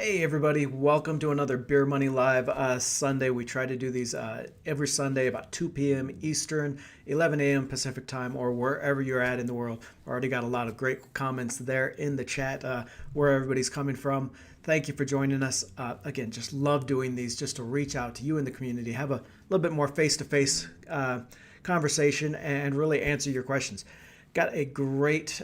Hey everybody, welcome to another Beer Money Live Sunday. We try to do these every Sunday about 2 p.m. Eastern, 11 a.m. Pacific time, or wherever you're at in the world. Already got a lot of great comments there in the chat where everybody's coming from. Thank you for joining us. Again, just love doing these just to reach out to you in the community, have a little bit more face-to-face conversation and really answer your questions. Got a great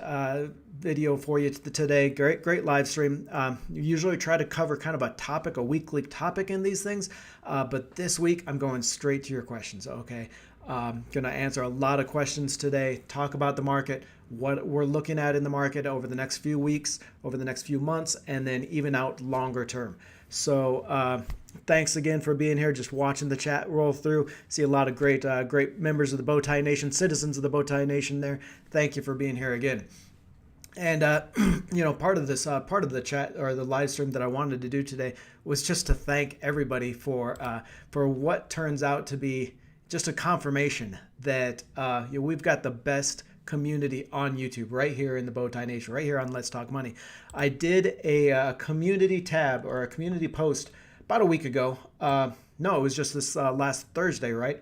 video for you today. Great live stream. You usually try to cover kind of a topic, a weekly topic in these things, but this week I'm going straight to your questions. Okay, going to answer a lot of questions today. Talk about the market, what we're looking at in the market over the next few weeks, over the next few months, and then even out longer term. So thanks again for being here, just watching the chat roll through. See a lot of great members of the Bowtie Nation, citizens of the Bowtie Nation there. Thank you for being here again. And part of the chat or the live stream that I wanted to do today was just to thank everybody for what turns out to be just a confirmation that we've got the best community on YouTube right here in the Bowtie Nation, right here on Let's Talk Money. I did a community tab or a community post about a week ago. No, it was just this last Thursday, right?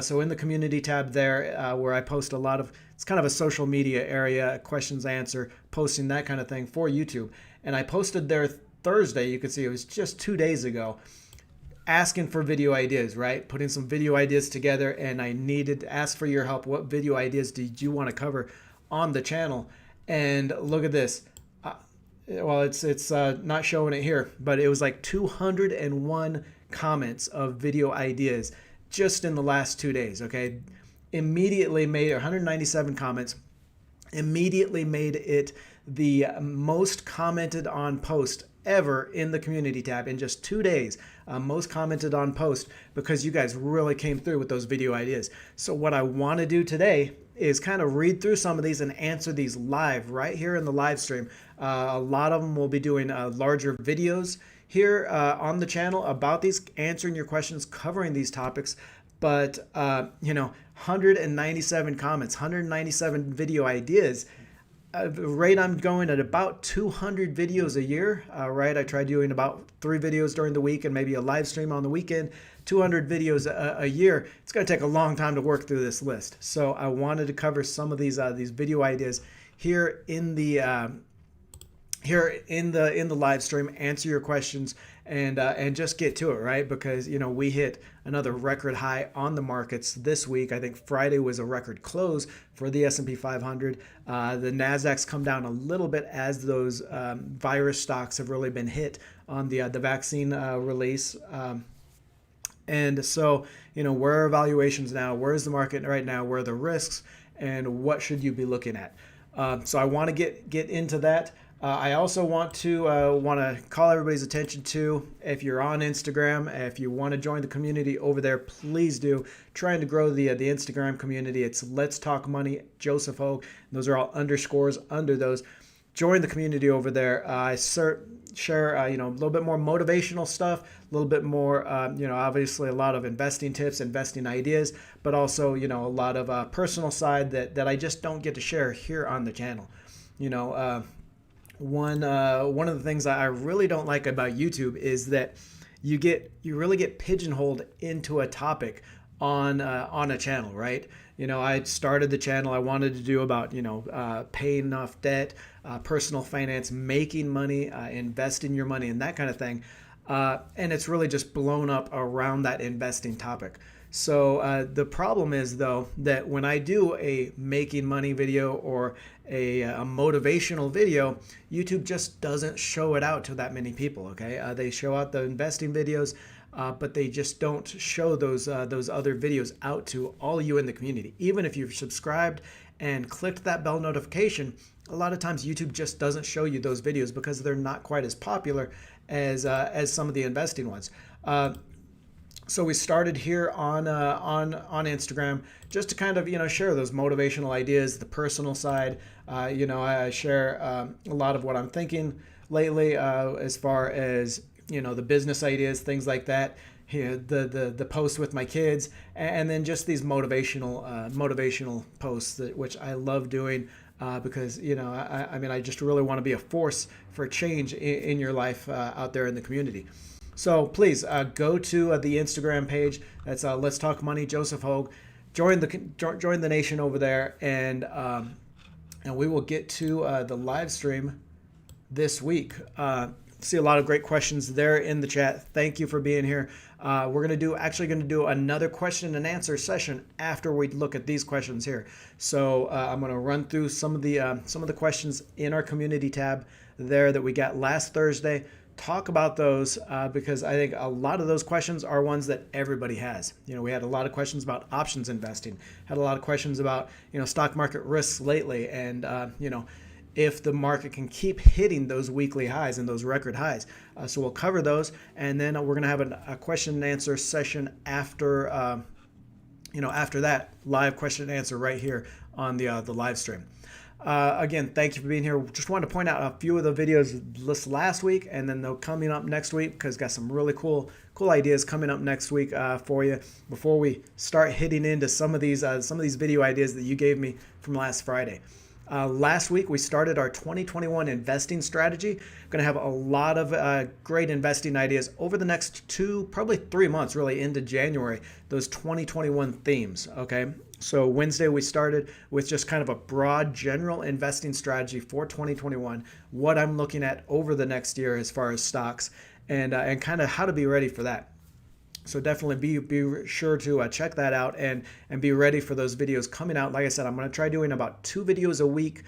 So in the community tab there, where I post a lot of, it's kind of a social media area, questions, answer, posting that kind of thing for YouTube. And I posted there Thursday, you can see it was just 2 days ago, asking for video ideas, right? Putting some video ideas together, and I needed to ask for your help. What video ideas did you want to cover on the channel? And look at this. Well, it's not showing it here, but it was like 201 comments of video ideas just in the last 2 days, okay? Immediately made 197 comments, immediately made it the most commented on post ever in the community tab in just 2 days. Most commented on post because you guys really came through with those video ideas. So what I want to do today is kind of read through some of these and answer these live right here in the live stream. A lot of them will be doing larger videos here on the channel about these, answering your questions, covering these topics. But 197 comments, 197 video ideas. Rate I'm going at about 200 videos a year, right? I try doing about 3 videos during the week and maybe a live stream on the weekend. 200 videos a year. It's going to take a long time to work through this list. So I wanted to cover some of these video ideas here in the live stream, answer your questions, and just get to it, right? Because we hit another record high on the markets this week. I think Friday was a record close for the S&P 500. The Nasdaq's come down a little bit as those virus stocks have really been hit on the vaccine release. And so, where are valuations now? Where is the market right now? Where are the risks? And what should you be looking at? So I want to get into that. I also want to call everybody's attention to, if you're on Instagram, if you want to join the community over there, please do. Trying to grow the Instagram community. It's Let's Talk Money, Joseph Hogue. Those are all underscores under those. Join the community over there. I share a little bit more motivational stuff, a little bit more obviously a lot of investing tips, investing ideas, but also a lot of personal side that I just don't get to share here on the channel. One of the things I really don't like about YouTube is that you really get pigeonholed into a topic on a channel, right? I started the channel. I wanted to do about paying off debt, personal finance, making money, investing your money, and that kind of thing. And it's really just blown up around that investing topic. So the problem is, though, that when I do a making money video or a motivational video, YouTube just doesn't show it out to that many people. Okay, they show out the investing videos, but they just don't show those other videos out to all of you in the community. Even if you've subscribed and clicked that bell notification, a lot of times YouTube just doesn't show you those videos because they're not quite as popular as some of the investing ones. So we started here on Instagram just to kind of share those motivational ideas, the personal side. I share a lot of what I'm thinking lately as far as the business ideas, things like that. The posts with my kids, and then just these motivational posts which I love doing. because, I mean, I just really want to be a force for change in your life out there in the community. So please go to the Instagram page. That's Let's Talk Money, Joseph Hogue. Join the nation over there, and we will get to the live stream this week. See a lot of great questions there in the chat. Thank you for being here. We're going to do another question and answer session after we look at these questions here. So I'm going to run through some of the questions in our community tab there that we got last Thursday. Talk about those because I think a lot of those questions are ones that everybody has. We had a lot of questions about options investing, had a lot of questions about stock market risks lately, and if the market can keep hitting those weekly highs and those record highs. So we'll cover those, and then we're going to have a question and answer session after after that live question and answer right here on the live stream. Again, thank you for being here. Just wanted to point out a few of the videos listed last week, and then they're coming up next week because got some really cool ideas coming up next week for you. Before we start hitting into some of these video ideas that you gave me from last Friday. Last week, we started our 2021 investing strategy. Going to have a lot of great investing ideas over the next probably 3 months, really into January, those 2021 themes, okay? So Wednesday, we started with just kind of a broad general investing strategy for 2021, what I'm looking at over the next year as far as stocks, and kind of how to be ready for that. So definitely be sure to check that out and be ready for those videos coming out. Like I said, I'm going to try doing about 2 videos a week,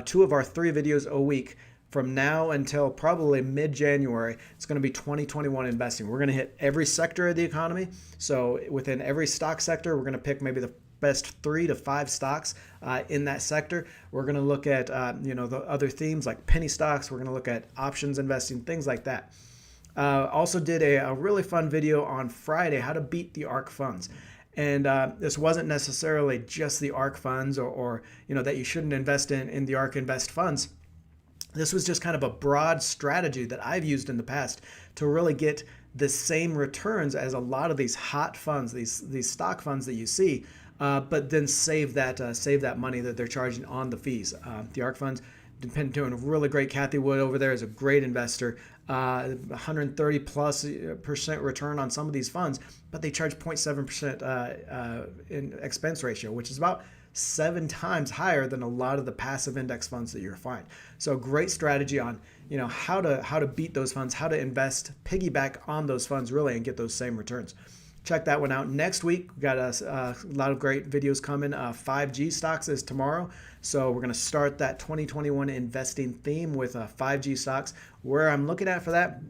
2 of our 3 videos a week from now until probably mid-January. It's going to be 2021 investing. We're going to hit every sector of the economy. So within every stock sector, we're going to pick maybe the best 3 to 5 stocks in that sector. We're going to look at the other themes like penny stocks. We're going to look at options investing, things like that. Also did a really fun video on Friday, how to beat the ARK funds. And this wasn't necessarily just the ARK funds or that you shouldn't invest in the ARK Invest funds. This was just kind of a broad strategy that I've used in the past to really get the same returns as a lot of these hot funds, these stock funds that you see, but then save that money that they're charging on the fees. The ARK funds, doing a really great. Kathy Wood over there is a great investor. 130+% return on some of these funds, but they charge 0.7% in expense ratio, which is about 7 times higher than a lot of the passive index funds that you'll find. So great strategy on how to beat those funds, how to invest, piggyback on those funds really and get those same returns. Check that one out. Next week, we got a lot of great videos coming. 5G stocks is tomorrow. So we're going to start that 2021 investing theme with 5G stocks, where I'm looking at for that.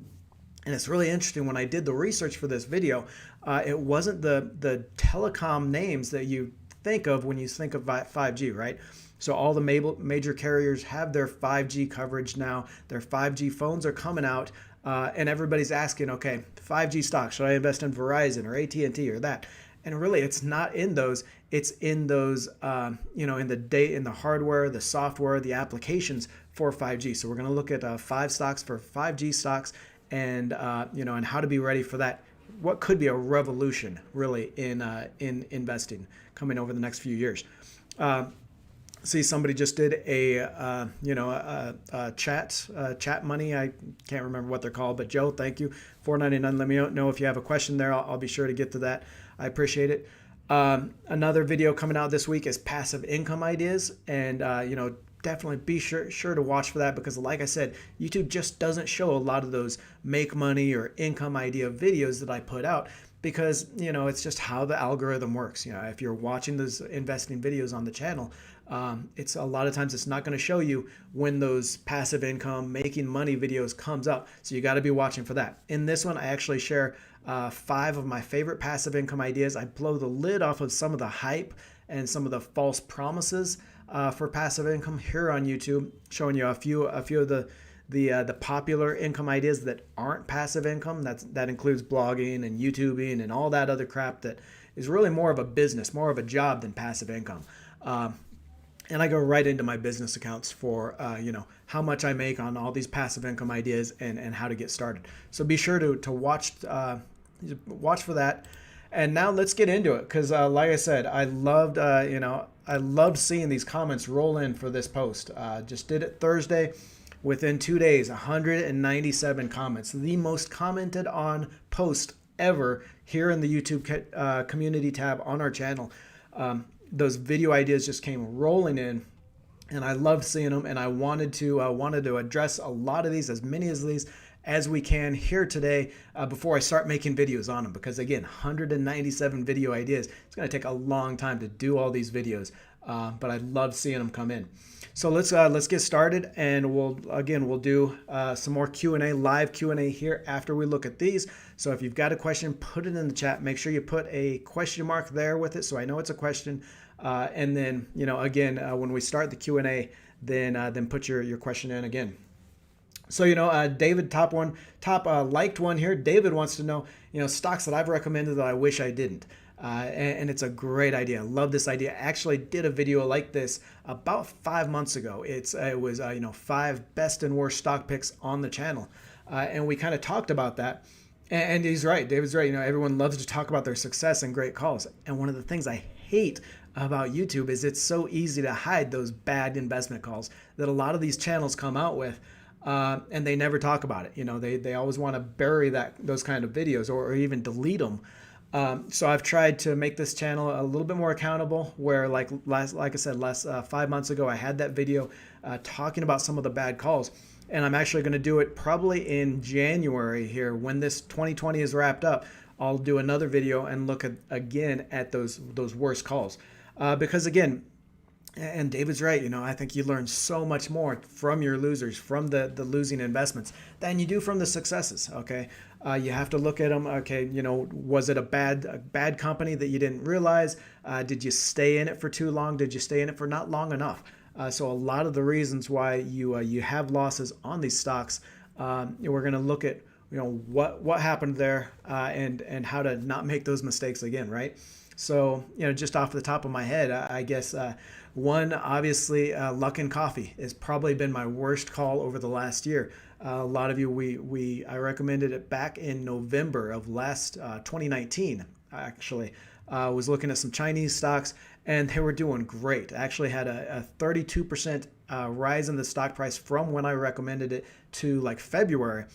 And it's really interesting. When I did the research for this video, it wasn't the telecom names that you think of when you think of 5G, right? So all the major carriers have their 5G coverage now. Their 5G phones are coming out. And everybody's asking, okay, 5G stocks, should I invest in Verizon or AT&T or that? And really, it's not in those. It's in those, in the hardware, the software, the applications for 5G. So we're going to look at 5 stocks for 5G stocks, and and how to be ready for that. What could be a revolution, really, in investing coming over the next few years. See, somebody just did a chat money. I can't remember what they're called, but Joe, thank you. $4.99. Let me know if you have a question there. I'll be sure to get to that. I appreciate it. Another video coming out this week is passive income ideas, and definitely be sure to watch for that, because like I said, YouTube just doesn't show a lot of those make money or income idea videos that I put out, because it's just how the algorithm works. If you're watching those investing videos on the channel, it's a lot of times it's not going to show you when those passive income making money videos comes up. So you got to be watching for that. In this one, I actually share 5 of my favorite passive income ideas. I blow the lid off of some of the hype and some of the false promises for passive income here on YouTube, showing you a few of the popular income ideas that aren't passive income. That includes blogging and YouTubing and all that other crap that is really more of a business, more of a job than passive income. And I go right into my business accounts for how much I make on all these passive income ideas and how to get started. So be sure to watch for that. And now let's get into it, because like I said, I loved I loved seeing these comments roll in for this post. Just did it Thursday. Within 2 days, 197 comments. The most commented on post ever here in the YouTube community tab on our channel. Those video ideas just came rolling in, and I loved seeing them. And I wanted to address a lot of these, as many of these as we can here today before I start making videos on them. Because again, 197 video ideas. It's going to take a long time to do all these videos, but I love seeing them come in. So let's get started, and we'll do some more Q&A, live Q&A here after we look at these. So if you've got a question, put it in the chat. Make sure you put a question mark there with it so I know it's a question. And then when we start the Q&A, then put your question in again. So David, top liked one here. David wants to know stocks that I've recommended that I wish I didn't. And it's a great idea. I love this idea. I actually did a video like this about 5 months ago. It was 5 best and worst stock picks on the channel, and we kind of talked about that. And he's right. David's right. Everyone loves to talk about their success and great calls. And one of the things I hate about YouTube is it's so easy to hide those bad investment calls that a lot of these channels come out with. And they never talk about it. They always want to bury those kind of videos or even delete them. So I've tried to make this channel a little bit more accountable, where like I said, 5 months ago, I had that video talking about some of the bad calls, and I'm actually going to do it probably in January here when this 2020 is wrapped up. I'll do another video and look again at those worst calls, because again, and David's right, I think you learn so much more from your losers, from the losing investments, than you do from the successes, okay? You have to look at them, okay, was it a bad company that you didn't realize? Did you stay in it for too long? Did you stay in it for not long enough? So a lot of the reasons why you have losses on these stocks, we're going to look at what happened there, and how to not make those mistakes again, right? So, just off the top of my head, I guess one, obviously, Luckin Coffee has probably been my worst call over the last year. A lot of you, I recommended it back in November of 2019, actually. Was looking at some Chinese stocks, and they were doing great. I actually had a 32% rise in the stock price from when I recommended it to like February,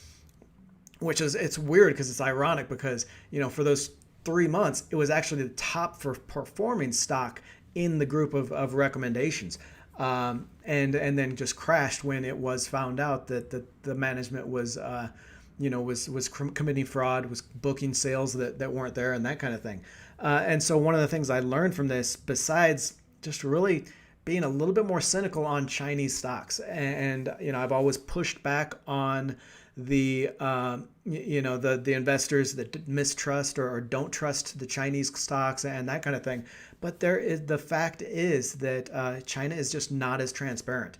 which it's weird because it's ironic because, for those 3 months, it was actually the top for performing stock in the group of recommendations, and then just crashed when it was found out that the management was committing fraud, was booking sales that weren't there, and that kind of thing. And so one of the things I learned from this, besides just really being a little bit more cynical on Chinese stocks, and I've always pushed back on the investors that mistrust or don't trust the Chinese stocks and that kind of thing. But the fact is that China is just not as transparent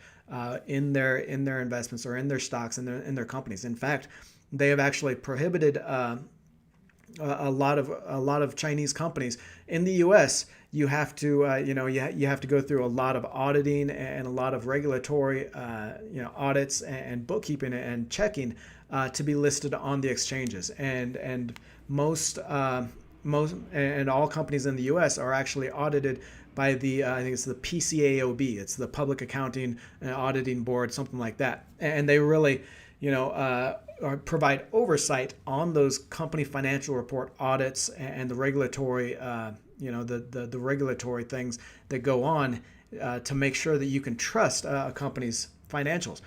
in their investments or in their stocks and in their companies. In fact, they have actually prohibited a lot of Chinese companies in the U.S. You have to you have to go through a lot of auditing and a lot of regulatory audits and bookkeeping and checking to be listed on the exchanges, and most and all companies in the U.S. are actually audited by the I think it's the PCAOB. It's the Public Accounting and Auditing Board, something like that, and they really provide oversight on those company financial report audits and the regulatory the regulatory things that go on to make sure that you can trust a company's financials.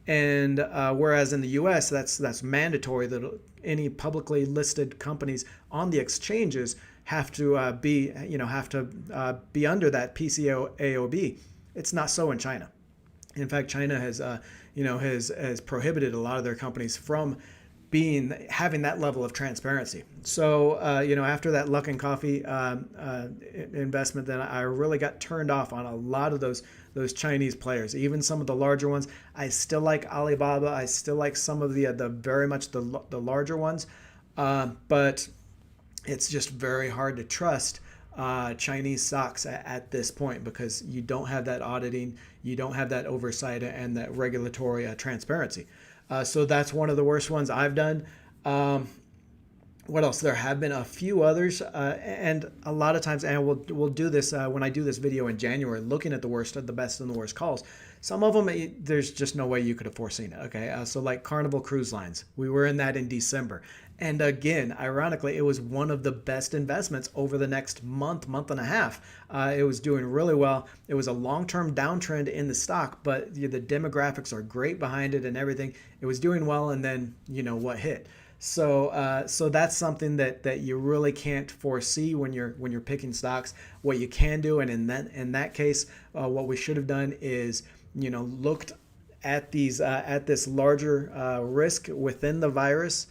And whereas in the U.S. that's mandatory, that any publicly listed companies on the exchanges have to be under that PCAOB. It's not so in China. In fact, China has prohibited a lot of their companies from having that level of transparency. So after that Luckin Coffee investment, then I really got turned off on a lot of those Chinese players, even some of the larger ones. I still like Alibaba. I still like some of the very much the larger ones, but it's just very hard to trust Chinese stocks at this point because you don't have that auditing, you don't have that oversight and that regulatory transparency. So that's one of the worst ones I've done. What else? There have been a few others, and a lot of times, and we'll do this when I do this video in January, looking at the worst, the best, and the worst calls. Some of them, there's just no way you could have foreseen it. Okay, so like Carnival Cruise Lines, we were in that in December, and again, ironically, it was one of the best investments over the next month and a half. It was doing really well. It was a long-term downtrend in the stock, but the demographics are great behind it and everything. It was doing well, and then what hit. So that's something that you really can't foresee when you're picking stocks. What you can do, and in that case, what we should have done is looked at this larger risk within the virus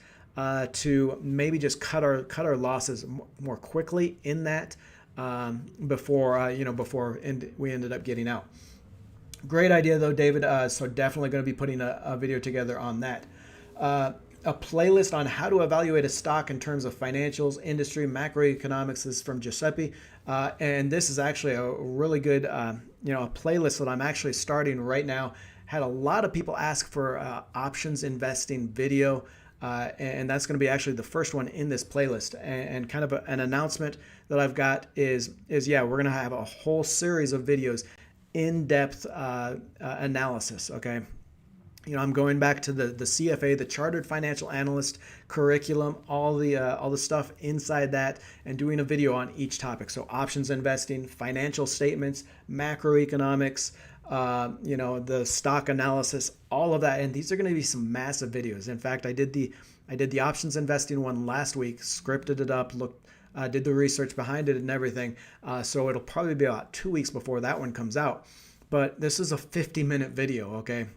to maybe just cut our losses more quickly in that before we ended up getting out. Great idea though, David. So definitely going to be putting a video together on that. A playlist on how to evaluate a stock in terms of financials, industry, macroeconomics. This is from Giuseppe. And this is actually a really good, a playlist that I'm actually starting right now. Had a lot of people ask for options investing video. And that's going to be actually the first one in this playlist. And kind of an announcement that I've got is we're going to have a whole series of videos, in-depth analysis, okay? I'm going back to the CFA, the Chartered Financial Analyst curriculum, all the stuff inside that, and doing a video on each topic. So options investing, financial statements, macroeconomics, the stock analysis, all of that. And these are going to be some massive videos. In fact, I did the options investing one last week, scripted it up, did the research behind it and everything. So it'll probably be about 2 weeks before that one comes out. But this is a 50-minute video, okay?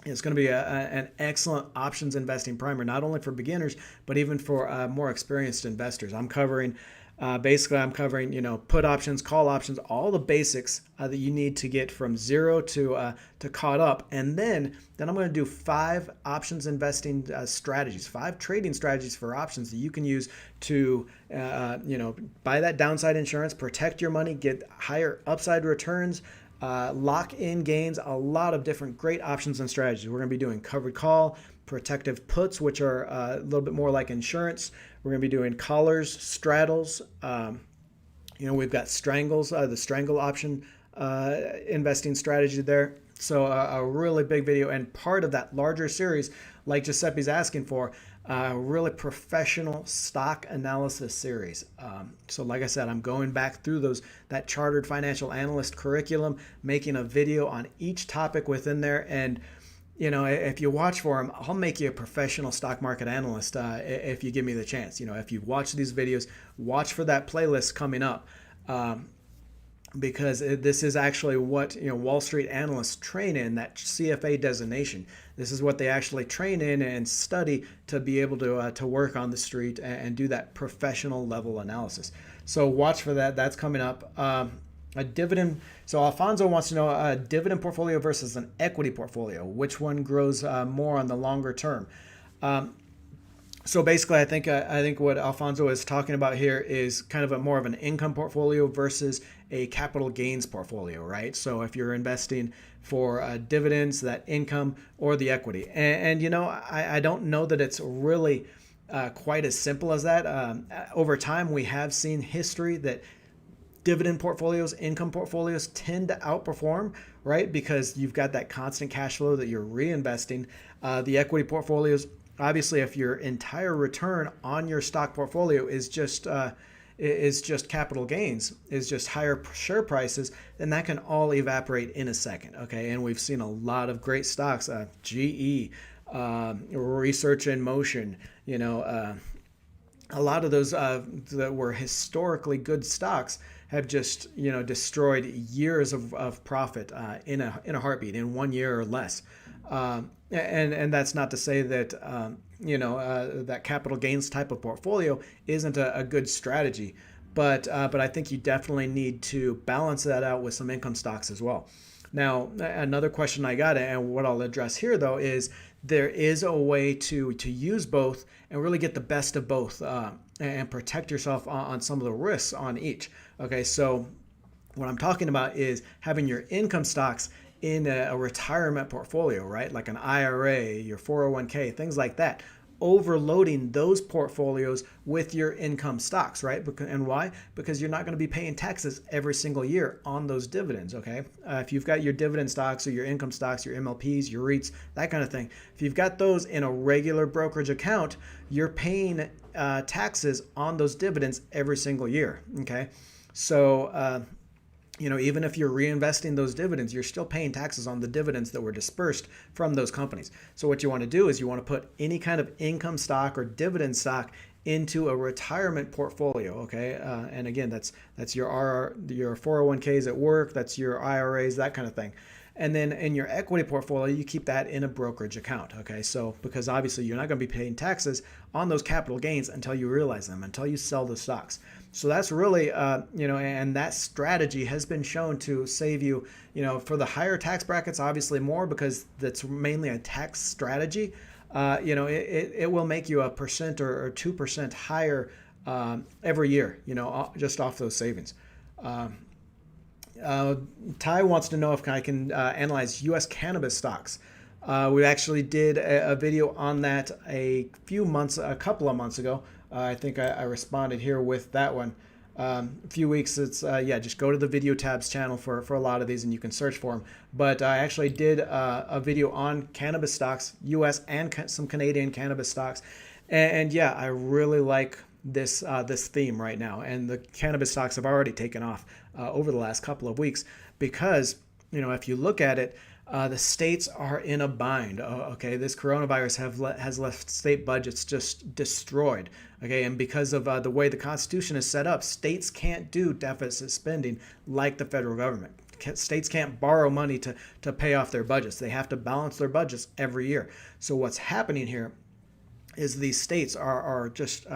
It's going to be an excellent options investing primer, not only for beginners, but even for more experienced investors. I'm covering put options, call options, all the basics that you need to get from zero to caught up. And then I'm going to do 5 options investing strategies, 5 trading strategies for options that you can use to, buy that downside insurance, protect your money, get higher upside returns, lock in gains, a lot of different great options and strategies. We're going to be doing covered call, protective puts, which are a little bit more like insurance. We're going to be doing collars, straddles. We've got strangles, the strangle option investing strategy there. So a really big video, and part of that larger series, like Giuseppe's asking for, really professional stock analysis series. So like I said, I'm going back through that Chartered Financial Analyst curriculum, making a video on each topic within there. And if you watch for them, I'll make you a professional stock market analyst if you give me the chance. If you watch these videos, watch for that playlist coming up. Because this is actually what Wall Street analysts train in, that CFA designation. This is what they actually train in and study to be able to work on the street and do that professional level analysis. So watch for that. That's coming up. A dividend. So Alfonso wants to know a dividend portfolio versus an equity portfolio. Which one grows more on the longer term? So basically, I think what Alfonso is talking about here is kind of more of an income portfolio versus a capital gains portfolio, right? So if you're investing for dividends, that income, or the equity, and I don't know that it's really quite as simple as that. Over time, we have seen history that dividend portfolios, income portfolios tend to outperform, right? Because you've got that constant cash flow that you're reinvesting. The equity portfolios, obviously, if your entire return on your stock portfolio is just capital gains, is just higher share prices, then that can all evaporate in a second, okay? And we've seen a lot of great stocks, GE, Research in Motion, a lot of those that were historically good stocks have just destroyed years of profit in a heartbeat, in 1 year or less. And that's not to say that that capital gains type of portfolio isn't a good strategy, but I think you definitely need to balance that out with some income stocks as well. Now, another question I got, and what I'll address here though, is there is a way to use both and really get the best of both and protect yourself on some of the risks on each. Okay, so what I'm talking about is having your income stocks in a retirement portfolio, right? Like an IRA, your 401k, things like that. overloading those portfolios with your income stocks, right? And why? Because you're not going to be paying taxes every single year on those dividends, okay? If you've got your dividend stocks or your income stocks, your MLPs, your REITs, that kind of thing, if you've got those in a regular brokerage account, you're paying taxes on those dividends every single year, okay? So, even if you're reinvesting those dividends, you're still paying taxes on the dividends that were dispersed from those companies. So what you want to do is you want to put any kind of income stock or dividend stock into a retirement portfolio, okay? And again, that's your 401ks at work, that's your IRAs, that kind of thing. And then in your equity portfolio, you keep that in a brokerage account, okay? So because obviously you're not going to be paying taxes on those capital gains until you realize them, until you sell the stocks. So that's really, and that strategy has been shown to save you, for the higher tax brackets, obviously more because that's mainly a tax strategy. It will make you 1% or 2% higher every year, just off those savings. Ty wants to know if I can analyze U.S. cannabis stocks. We actually did a video on that a couple of months ago. I think I responded here with that one. A few weeks, it's just go to the video tabs channel for a lot of these and you can search for them. But I actually did a video on cannabis stocks, U.S. and some Canadian cannabis stocks. And I really like this theme right now. And the cannabis stocks have already taken off over the last couple of weeks because, if you look at it, the states are in a bind. Okay, this coronavirus has left state budgets just destroyed. Okay, and because of the way the Constitution is set up, states can't do deficit spending like the federal government. States can't borrow money to pay off their budgets. They have to balance their budgets every year. So what's happening here is these states are just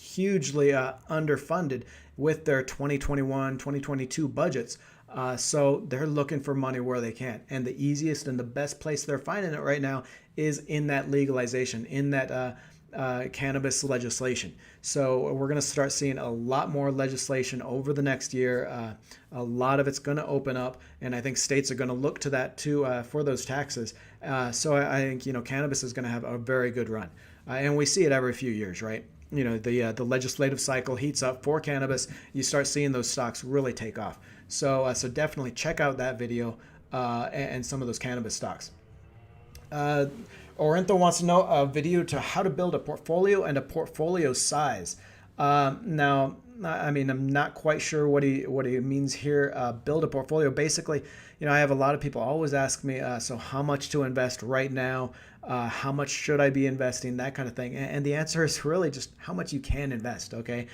hugely underfunded with their 2021, 2022 budgets. So they're looking for money where they can. And the easiest and the best place they're finding it right now is in that legalization, in that cannabis legislation. So we're going to start seeing a lot more legislation over the next year. A lot of it's going to open up, and I think states are going to look to that too for those taxes. So I think cannabis is going to have a very good run, and we see it every few years, right? The legislative cycle heats up for cannabis. You start seeing those stocks really take off. So definitely check out that video and some of those cannabis stocks. Orintho wants to know a video to how to build a portfolio and a portfolio size. Now, I mean, I'm not quite sure what he means here. Build a portfolio. Basically, I have a lot of people always ask me, so how much to invest right now? How much should I be investing? That kind of thing. And the answer is really just how much you can invest. Okay.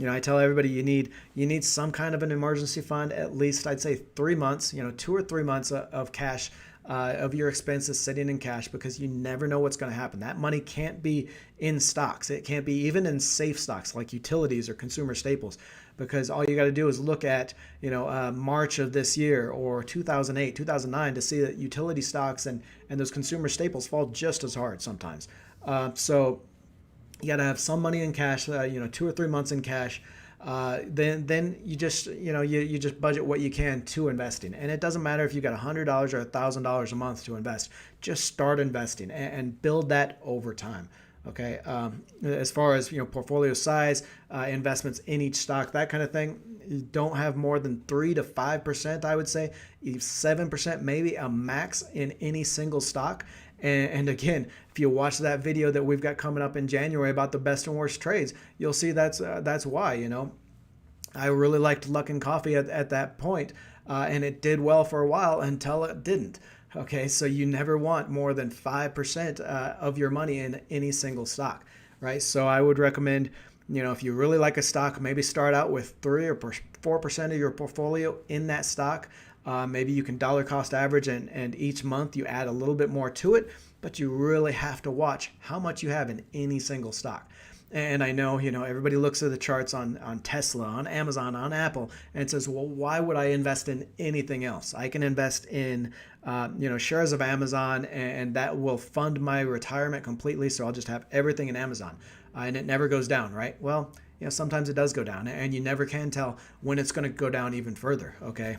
I tell everybody you need some kind of an emergency fund, at least I'd say 3 months, 2 or 3 months of cash, of your expenses sitting in cash, because you never know what's going to happen. That money can't be in stocks. It can't be even in safe stocks like utilities or consumer staples, because all you got to do is look at, March of this year or 2008, 2009 to see that utility stocks and those consumer staples fall just as hard sometimes. So you got to have some money in cash, 2 or 3 months in cash. Then you just you just budget what you can to investing, and it doesn't matter if you got $100 or $1,000 a month to invest. Just start investing and build that over time. Okay. As far as portfolio size, investments in each stock, that kind of thing, you don't have more than 3 to 5%. I would say 7% maybe a max in any single stock. And again, if you watch that video that we've got coming up in January about the best and worst trades, you'll see that's why. I really liked Luck and Coffee at that point, and it did well for a while until it didn't. Okay, so you never want more than 5% of your money in any single stock, right? So I would recommend, if you really like a stock, maybe start out with 3 or 4% of your portfolio in that stock. Maybe you can dollar cost average and each month you add a little bit more to it, but you really have to watch how much you have in any single stock. And I know, everybody looks at the charts on Tesla, on Amazon, on Apple, and it says, well, why would I invest in anything else? I can invest in, shares of Amazon, and that will fund my retirement completely. So I'll just have everything in Amazon, and it never goes down, right? Well, sometimes it does go down, and you never can tell when it's going to go down even further. Okay.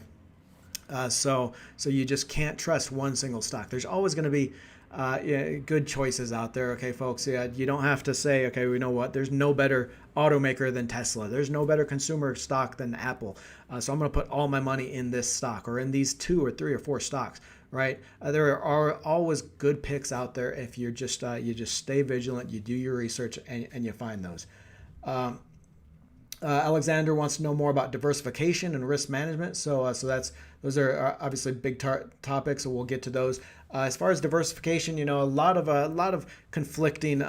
So you just can't trust one single stock. There's always going to be yeah, good choices out there. Okay, folks. Yeah, you don't have to say, okay, we know what. There's no better automaker than Tesla. There's no better consumer stock than Apple. So I'm going to put all my money in this stock or in these 2 or 3 or 4 stocks. Right? There are always good picks out there if you're just you just stay vigilant, you do your research, and you find those. Alexander wants to know more about diversification and risk management. So those are obviously big topics, so we'll get to those. As far as diversification, a lot of conflicting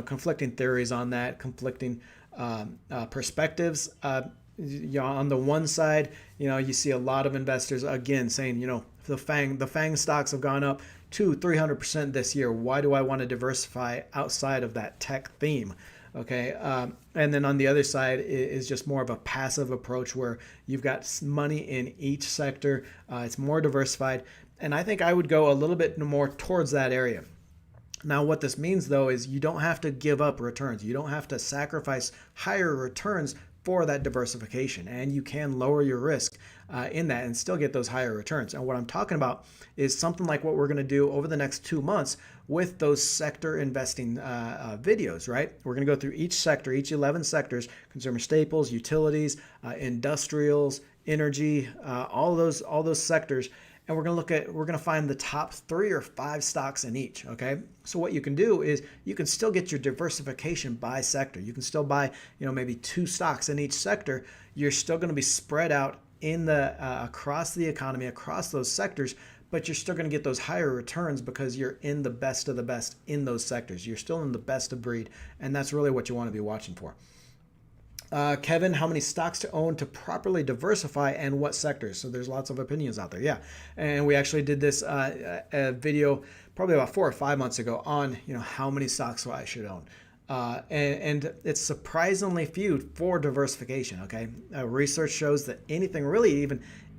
conflicting theories on that, conflicting perspectives. On the one side, you see a lot of investors again saying, the FANG stocks have gone up 200-300% this year. Why do I want to diversify outside of that tech theme? Okay, and then on the other side is just more of a passive approach where you've got money in each sector. It's more diversified, and I think I would go a little bit more towards that area. Now, what this means, though, is you don't have to give up returns. You don't have to sacrifice higher returns for that diversification, and you can lower your risk in that and still get those higher returns. And what I'm talking about is something like what we're going to do over the next 2 months with those sector investing videos, right? We're going to go through each sector, each 11 sectors: consumer staples, utilities, industrials, energy, all those sectors. And we're going to find the top 3 or 5 stocks in each. Okay. So what you can do is you can still get your diversification by sector. You can still buy, maybe 2 stocks in each sector. You're still going to be spread out in the across the economy, across those sectors, but you're still going to get those higher returns because you're in the best of the best in those sectors. You're still in the best of breed. And that's really what you want to be watching for. Kevin, how many stocks to own to properly diversify and what sectors? So there's lots of opinions out there. Yeah. And we actually did this a video probably about 4 or 5 months ago on, how many stocks I should own. And it's surprisingly few for diversification. Okay. Research shows that anything really,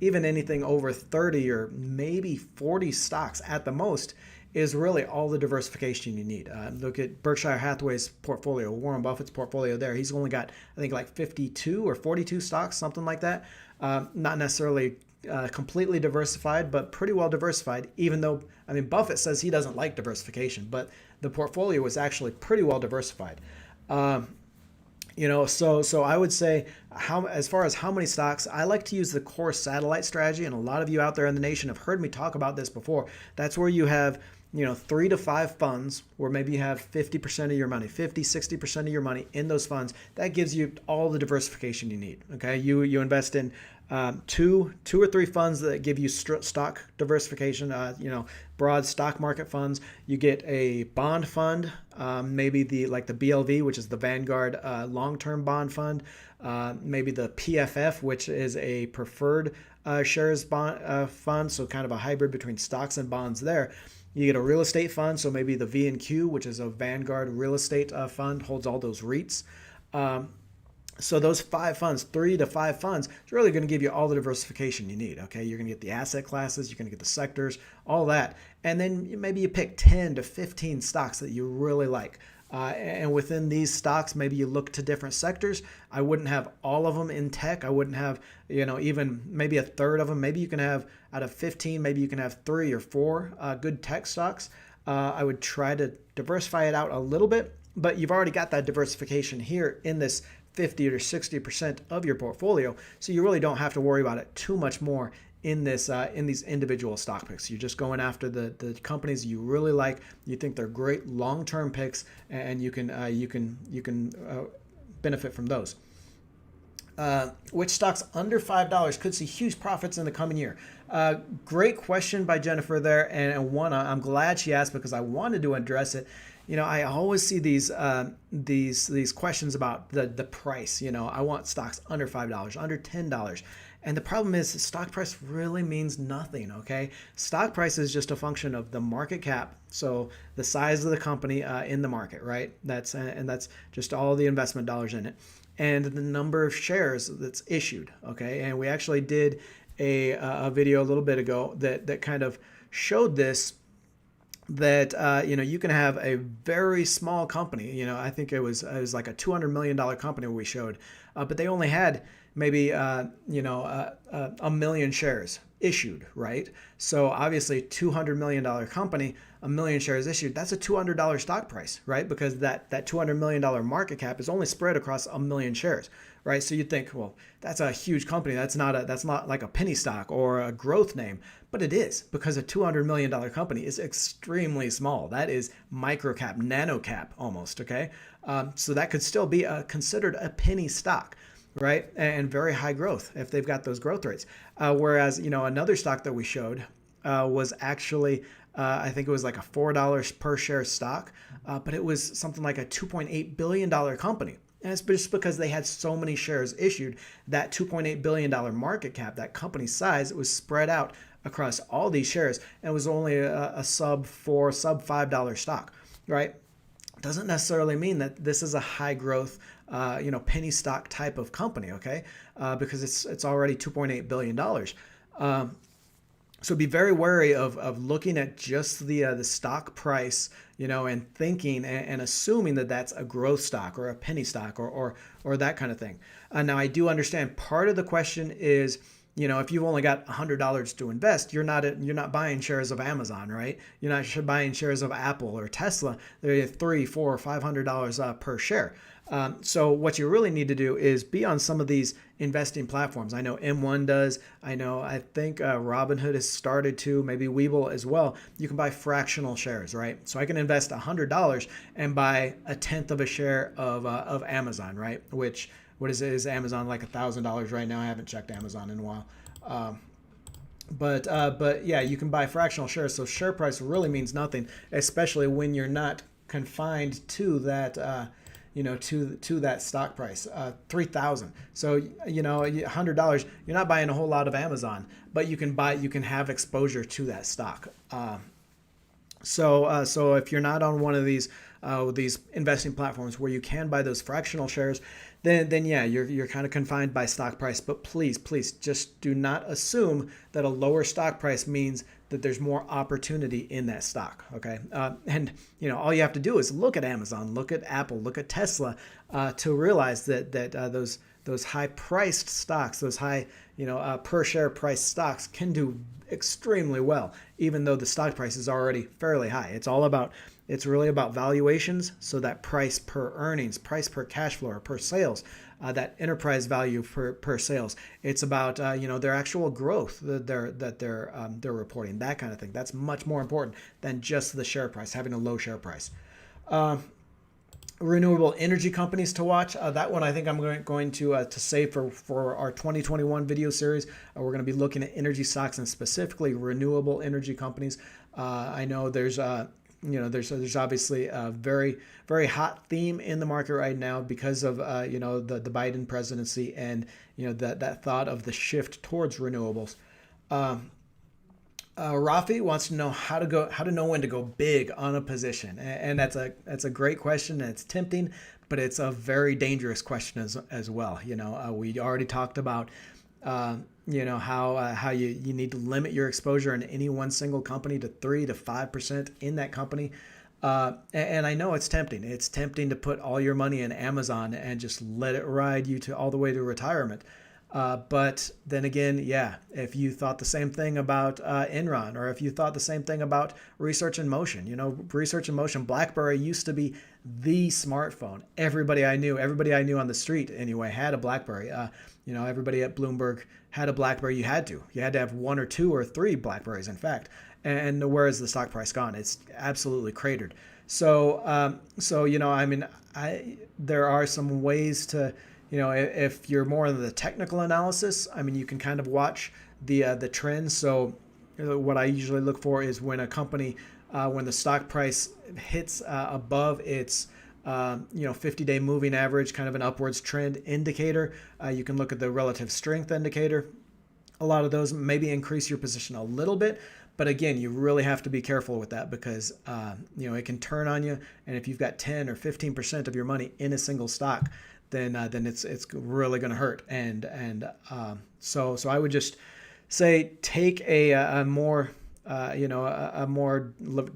even anything over 30 or maybe 40 stocks at the most is really all the diversification you need. Look at Berkshire Hathaway's portfolio, Warren Buffett's portfolio there. He's only got, I think, like 52 or 42 stocks, something like that. Not necessarily completely diversified, but pretty well diversified, even though, Buffett says he doesn't like diversification, but the portfolio was actually pretty well diversified. So I would say as far as how many stocks, I like to use the core satellite strategy. And a lot of you out there in the nation have heard me talk about this before. That's where you have 3 to 5 funds where maybe you have 50% of your money, 50, 60% of your money in those funds. That gives you all the diversification you need. Okay. You invest in two or three funds that give you stock diversification, broad stock market funds. You get a bond fund, maybe the BLV, which is the Vanguard long-term bond fund, maybe the PFF, which is a preferred shares bond fund, so kind of a hybrid between stocks and bonds there. You get a real estate fund, so maybe the V&Q, which is a Vanguard real estate fund, holds all those REITs. So those 5 funds, 3 to 5 funds, is really going to give you all the diversification you need. Okay, you're going to get the asset classes, you're going to get the sectors, all that, and then maybe you pick 10 to 15 stocks that you really like. And within these stocks, maybe you look to different sectors. I wouldn't have all of them in tech. I wouldn't have, even maybe a third of them. Maybe you can have out of 15, maybe you can have 3 or 4 good tech stocks. I would try to diversify it out a little bit, but you've already got that diversification here in this 50 or 60% of your portfolio. So you really don't have to worry about it too much more in these individual stock picks. You're just going after the companies you really like. You think they're great long-term picks, and you can benefit from those. Which stocks under $5 could see huge profits in the coming year? Great question by Jennifer there, and one I'm glad she asked because I wanted to address it. I always see these questions about the price. I want stocks under $5, under $10. And the problem is the stock price really means nothing, okay? Stock price is just a function of the market cap, so the size of the company in the market, right? That's just all the investment dollars in it, and the number of shares that's issued, okay? And we actually did a video a little bit ago that kind of showed this, that you can have a very small company. I think it was like a $200 million company we showed, but they only had maybe a million shares. issued, right? So obviously $200 million company, a million shares issued, that's a $200 stock price, right? Because that $200 million market cap is only spread across a million shares, right? So you'd think, well, that's a huge company. That's not like a penny stock or a growth name, but it is, because a $200 million company is extremely small. That is micro cap, nano cap almost, okay? So that could still be considered a penny stock, right? And very high growth if they've got those growth rates. Whereas, another stock that we showed was actually, I think it was like a $4 per share stock, but it was something like a $2.8 billion company. And it's just because they had so many shares issued, that $2.8 billion market cap, that company size, it was spread out across all these shares, and it was only a sub-$4, sub-$5 stock, right? Doesn't necessarily mean that this is a high growth, penny stock type of company, okay? Because it's already $2.8 billion. So be very wary of looking at just the stock price, and thinking and assuming that that's a growth stock or a penny stock or that kind of thing. Now, I do understand part of the question is, if you've only got $100 to invest, you're not buying shares of Amazon, right? You're not buying shares of Apple or Tesla. They're $300, $400, $500 per share. So what you really need to do is be on some of these investing platforms. I know M1 does. I think Robinhood has started to, maybe Webull as well. You can buy fractional shares, right? So I can invest $100 and buy a tenth of a share of Amazon, right? Which, what is Amazon like $1,000 right now? I haven't checked Amazon in a while. But yeah, you can buy fractional shares. So share price really means nothing, especially when you're not confined to that, to that stock price, 3,000. So, $100, you're not buying a whole lot of Amazon, but you can have exposure to that stock. So if you're not on one of these investing platforms where you can buy those fractional shares, then yeah, you're kind of confined by stock price. But please just do not assume that a lower stock price means that there's more opportunity in that stock. Okay, and all you have to do is look at Amazon, look at Apple, look at Tesla to realize that those high priced stocks, those high per share price stocks can do extremely well, even though the stock price is already fairly high. It's really about valuations. So that price per earnings, price per cash flow, or per sales, that enterprise value per sales. It's about their actual growth that they're reporting, that kind of thing. That's much more important than just the share price, having a low share price. Renewable energy companies to watch. That one I think I'm going to save for our 2021 video series. We're going to be looking at energy stocks and specifically renewable energy companies. I know there's obviously a very, very hot theme in the market right now because of the Biden presidency and that thought of the shift towards renewables. Rafi wants to know how to know when to go big on a position, and that's a great question, and it's tempting, but it's a very dangerous question as well. We already talked about how you need to limit your exposure in any one single company to 3 to 5% in that company. And I know it's tempting. It's tempting to put all your money in Amazon and just let it ride you all the way to retirement. But then again, yeah, if you thought the same thing about Enron, or if you thought the same thing about Research in Motion, Research in Motion, BlackBerry used to be the smartphone. Everybody I knew on the street anyway had a BlackBerry. Everybody at Bloomberg had a BlackBerry. You had to have 1 or 2 or 3 BlackBerries, in fact. And where is the stock price gone? It's absolutely cratered. So there are some ways to, if you're more in the technical analysis, you can kind of watch the trends. So what I usually look for is when a company, when the stock price hits above its 50-day moving average, kind of an upwards trend indicator. You can look at the relative strength indicator. A lot of those maybe increase your position a little bit, but again, you really have to be careful with that because it can turn on you. And if you've got 10 or 15% of your money in a single stock, then it's really going to hurt. And so I would just say take a more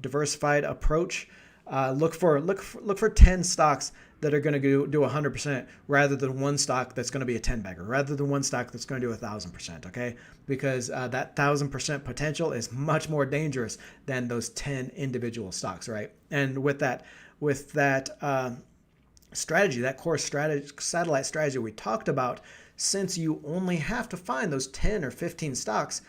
diversified approach. Look for 10 stocks that are going to do 100% rather than one stock that's going to be a 10 bagger, rather than one stock that's going to do 1,000%. Okay, because that 1,000% potential is much more dangerous than those 10 individual stocks, right? And with that strategy, that core strategy, satellite strategy we talked about, since you only have to find those 10 or 15 stocks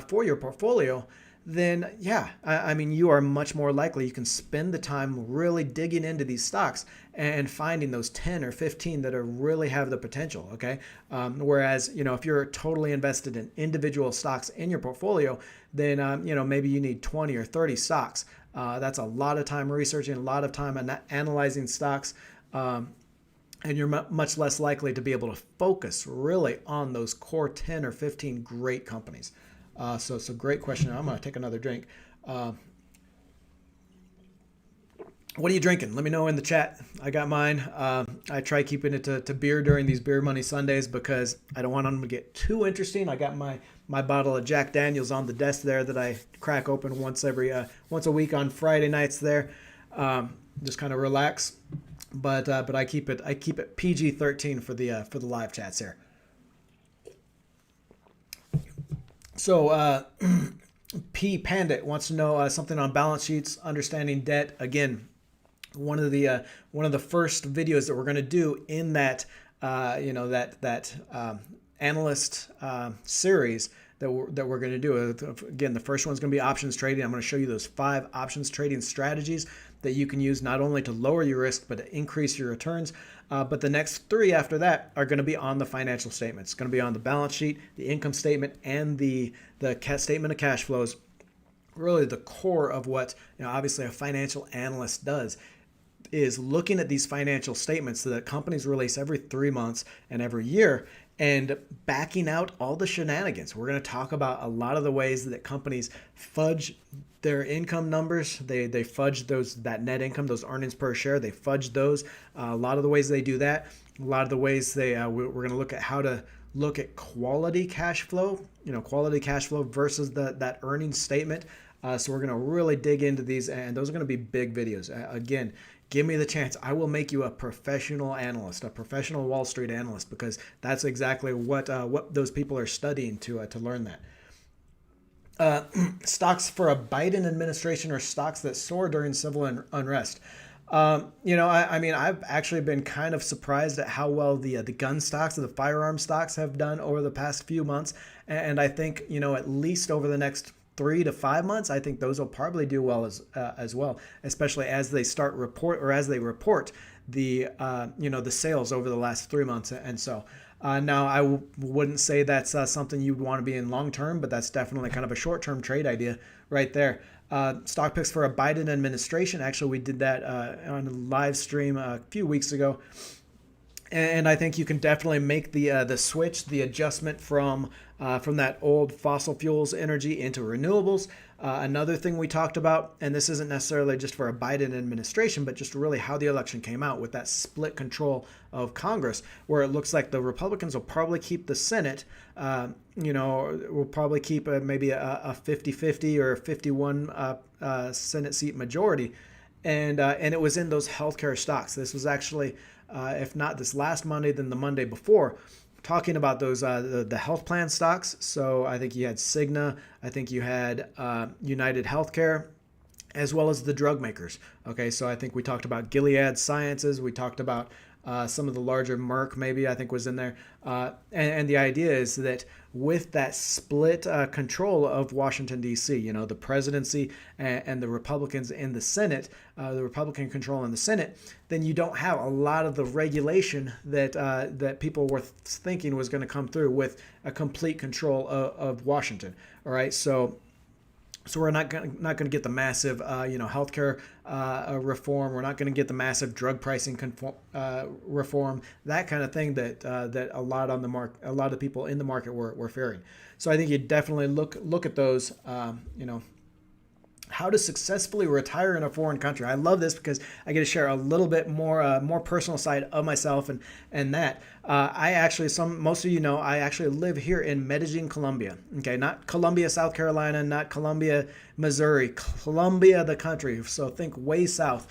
for your portfolio, then yeah, I mean, you are much more likely, you can spend the time really digging into these stocks and finding those 10 or 15 that are really have the potential, okay? Whereas, if you're totally invested in individual stocks in your portfolio, then, maybe you need 20 or 30 stocks. That's a lot of time researching, a lot of time analyzing stocks, and you're much less likely to be able to focus really on those core 10 or 15 great companies. So it's a great question. I'm going to take another drink. What are you drinking? Let me know in the chat. I got mine. I try keeping it to beer during these Beer Money Sundays because I don't want them to get too interesting. I got my bottle of Jack Daniels on the desk there that I crack open once a week on Friday nights there. Just kind of relax. But I keep it PG-13 for the live chats here. So P Pandit wants to know something on balance sheets, understanding debt. Again, one of the first videos that we're going to do in that analyst series that we're going to do. Again, the first one's going to be options trading. I'm going to show you those 5 options trading strategies that you can use not only to lower your risk but to increase your returns. But the next 3 after that are going to be on the financial statements. It's going to be on the balance sheet, the income statement, and the statement of cash flows. Really, the core of what obviously a financial analyst does is looking at these financial statements that companies release every 3 months and every year, and backing out all the shenanigans. We're going to talk about a lot of the ways that companies fudge their income numbers. They fudge that net income, those earnings per share. They fudge those. A lot of the ways they do that. A lot of the ways we're going to look at how to look at quality cash flow. Quality cash flow versus that earnings statement. So we're going to really dig into these, and those are going to be big videos. Again, give me the chance. I will make you a professional analyst, a professional Wall Street analyst, because that's exactly what those people are studying to learn that. Stocks for a Biden administration or stocks that soar during civil unrest. I mean, I've actually been kind of surprised at how well the gun stocks, the firearm stocks have done over the past few months. And I think, at least over the next 3 to 5 months, I think those will probably do well as well, especially as they report the the sales over the last 3 months. And so now I wouldn't say that's something you'd want to be in long term, but that's definitely kind of a short term trade idea right there. Stock picks for a Biden administration. Actually, we did that on a live stream a few weeks ago. And I think you can definitely make the switch, the adjustment from that old fossil fuels energy into renewables. Another thing we talked about, and this isn't necessarily just for a Biden administration, but just really how the election came out with that split control of Congress, where it looks like the Republicans will probably keep the Senate, will probably keep maybe a 50-50 or a 51 Senate seat majority. And it was in those healthcare stocks. This was actually, if not this last Monday, then the Monday before, talking about those the health plan stocks. So I think you had Cigna, I think you had United Healthcare, as well as the drug makers. Okay, so I think we talked about Gilead Sciences. We talked about some of the larger Merck, maybe I think was in there. And the idea is that with that split control of Washington, D.C., the presidency and the Republicans in the Senate, the Republican control in the Senate, then you don't have a lot of the regulation that people were thinking was going to come through with a complete control of Washington. All right, so we're not going to get the massive, healthcare reform. We're not going to get the massive drug pricing reform, that kind of thing that a lot of people in the market were fearing. So I think you definitely look at those, how to successfully retire in a foreign country. I love this because I get to share a little bit more personal side of myself and that. I actually, most of you know, I actually live here in Medellin, Colombia. Okay, not Columbia, South Carolina, not Columbia, Missouri, Colombia, the country. So think way south.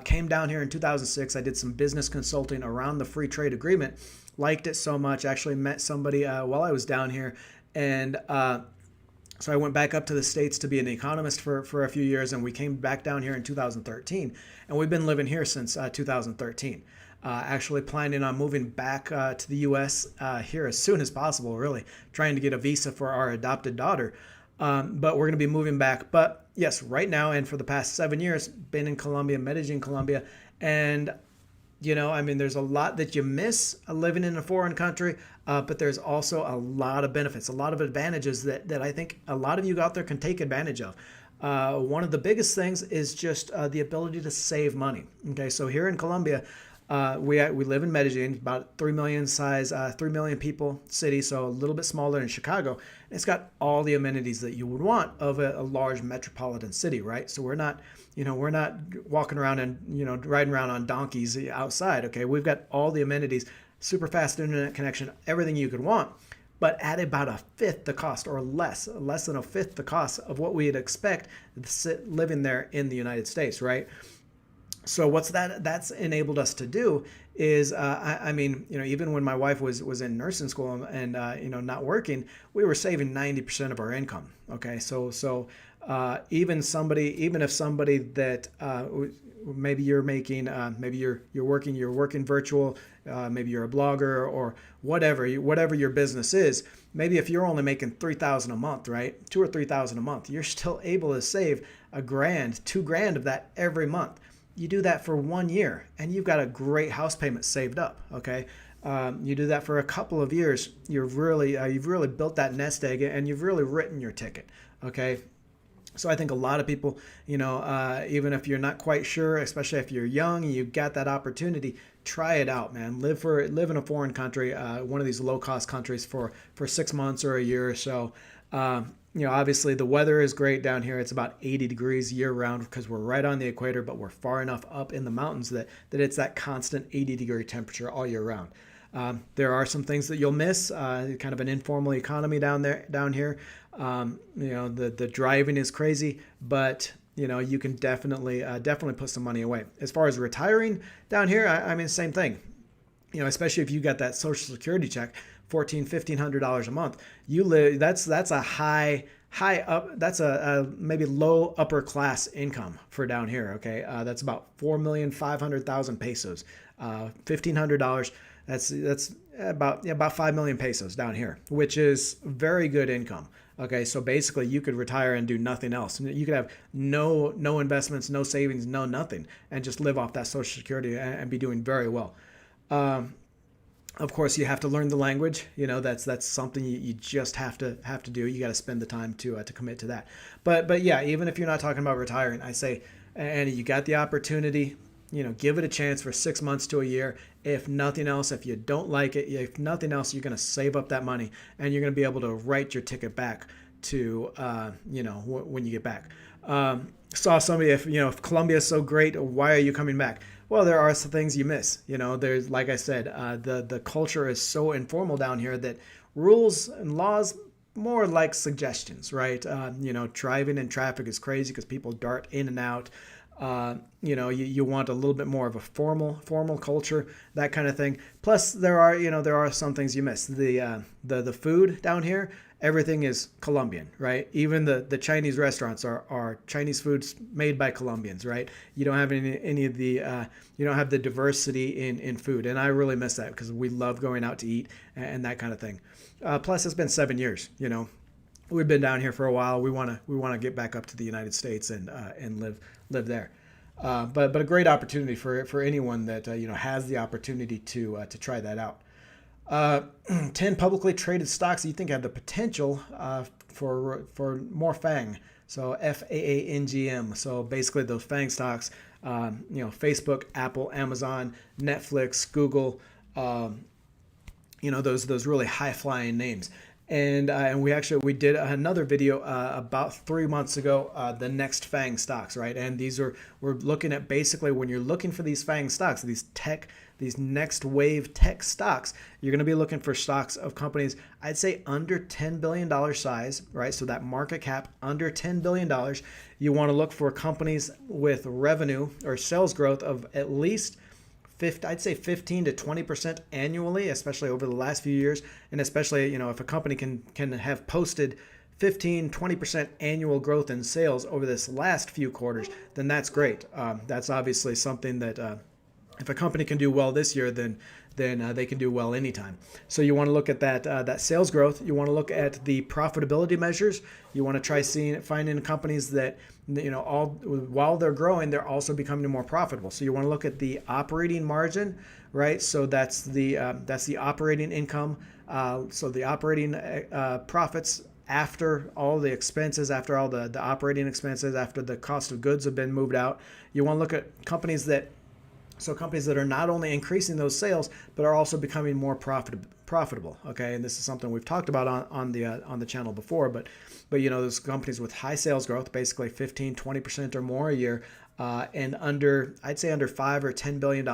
Came down here in 2006. I did some business consulting around the free trade agreement. Liked it so much. Actually met somebody while I was down here. And so I went back up to the States to be an economist for a few years, and we came back down here in 2013. And we've been living here since 2013. Actually planning on moving back to the U.S. Here as soon as possible, really. Trying to get a visa for our adopted daughter. But we're going to be moving back. But yes, right now and for the past 7 years, been in Colombia, Medellin, Colombia. And, there's a lot that you miss living in a foreign country, but there's also a lot of benefits, a lot of advantages that I think a lot of you out there can take advantage of. One of the biggest things is just the ability to save money. Okay, so here in Colombia, we live in Medellin, about 3 million size, 3 million people city, so a little bit smaller than Chicago. It's got all the amenities that you would want of a large metropolitan city, right? So we're not walking around and riding around on donkeys outside. Okay, we've got all the amenities, super fast internet connection, everything you could want, but at about a fifth the cost or less than a fifth the cost of what we'd expect living there in the United States, right? So what's that's enabled us to do is, even when my wife was in nursing school and not working, we were saving 90% of our income. Okay, so even if somebody that maybe you're making, maybe you're working virtual, maybe you're a blogger or whatever your business is. Maybe if you're only making $3,000 a month, right, $2,000 or $3,000 a month, you're still able to save $1,000, $2,000 of that every month. You do that for 1 year and you've got a great house payment saved up. Okay. You do that for a couple of years. You've really built that nest egg and you've really written your ticket. Okay. So I think a lot of people, even if you're not quite sure, especially if you're young and you've got that opportunity, try it out, man. Live in a foreign country, one of these low cost countries for 6 months or a year or so. Obviously the weather is great down here. It's about 80 degrees year round because we're right on the equator, but we're far enough up in the mountains that it's that constant 80-degree temperature all year round. There are some things that you'll miss, kind of an informal economy down here. The driving is crazy, but you can definitely put some money away. As far as retiring down here, same thing. Especially if you got that Social Security check, $1,500 a month, you live. That's a high up. That's a maybe low upper class income for down here. Okay, that's about 4,500,000 pesos, $1,500. That's about 5 million pesos down here, which is very good income. Okay, so basically you could retire and do nothing else. You could have no investments, no savings, no nothing, and just live off that Social Security and be doing very well. Of course, you have to learn the language. That's something you just have to do. You got to spend the time to commit to that. But yeah, even if you're not talking about retiring, I say, and you got the opportunity, give it a chance for 6 months to a year. If nothing else, if you don't like it, if nothing else, you're going to save up that money and you're going to be able to write your ticket back to, when you get back. Saw somebody, if Colombia is so great, why are you coming back? Well, there are some things you miss. There's, like I said, the culture is so informal down here that rules and laws more like suggestions, right? Driving in traffic is crazy because people dart in and out. You want a little bit more of a formal culture, that kind of thing. Plus, there are some things you miss. The food down here, everything is Colombian, right? Even the Chinese restaurants are Chinese foods made by Colombians, right? You don't have any of the you don't have the diversity in food, and I really miss that because we love going out to eat and that kind of thing. Plus, it's been 7 years. We've been down here for a while. We want to get back up to the United States and live there. But a great opportunity for anyone that has the opportunity to try that out. 10 publicly traded stocks you think have the potential for more FANG. So FAANGM. So basically those FANG stocks, Facebook, Apple, Amazon, Netflix, Google, those really high flying names. And we did another video about 3 months ago, the next FANG stocks, right? And we're looking at basically when you're looking for these FANG stocks, these next wave tech stocks, you're going to be looking for stocks of companies, I'd say under $10 billion size, right? So that market cap under $10 billion. You want to look for companies with revenue or sales growth of at least I'd say 15 to 20% annually, especially over the last few years. And especially, if a company can have posted 15, 20% annual growth in sales over this last few quarters, then that's great. That's obviously something that if a company can do well this year, then they can do well anytime. So you want to look at that sales growth. You want to look at the profitability measures. You want to try finding companies that while they're growing, they're also becoming more profitable. So you want to look at the operating margin, right? So that's the operating income. So the operating profits after all the expenses, after all the operating expenses, after the cost of goods have been moved out. You want to look at companies that are not only increasing those sales, but are also becoming more profitable. Okay, and this is something we've talked about on the channel before. But those companies with high sales growth, basically 15, 20% or more a year, and I'd say under $5 or $10 billion,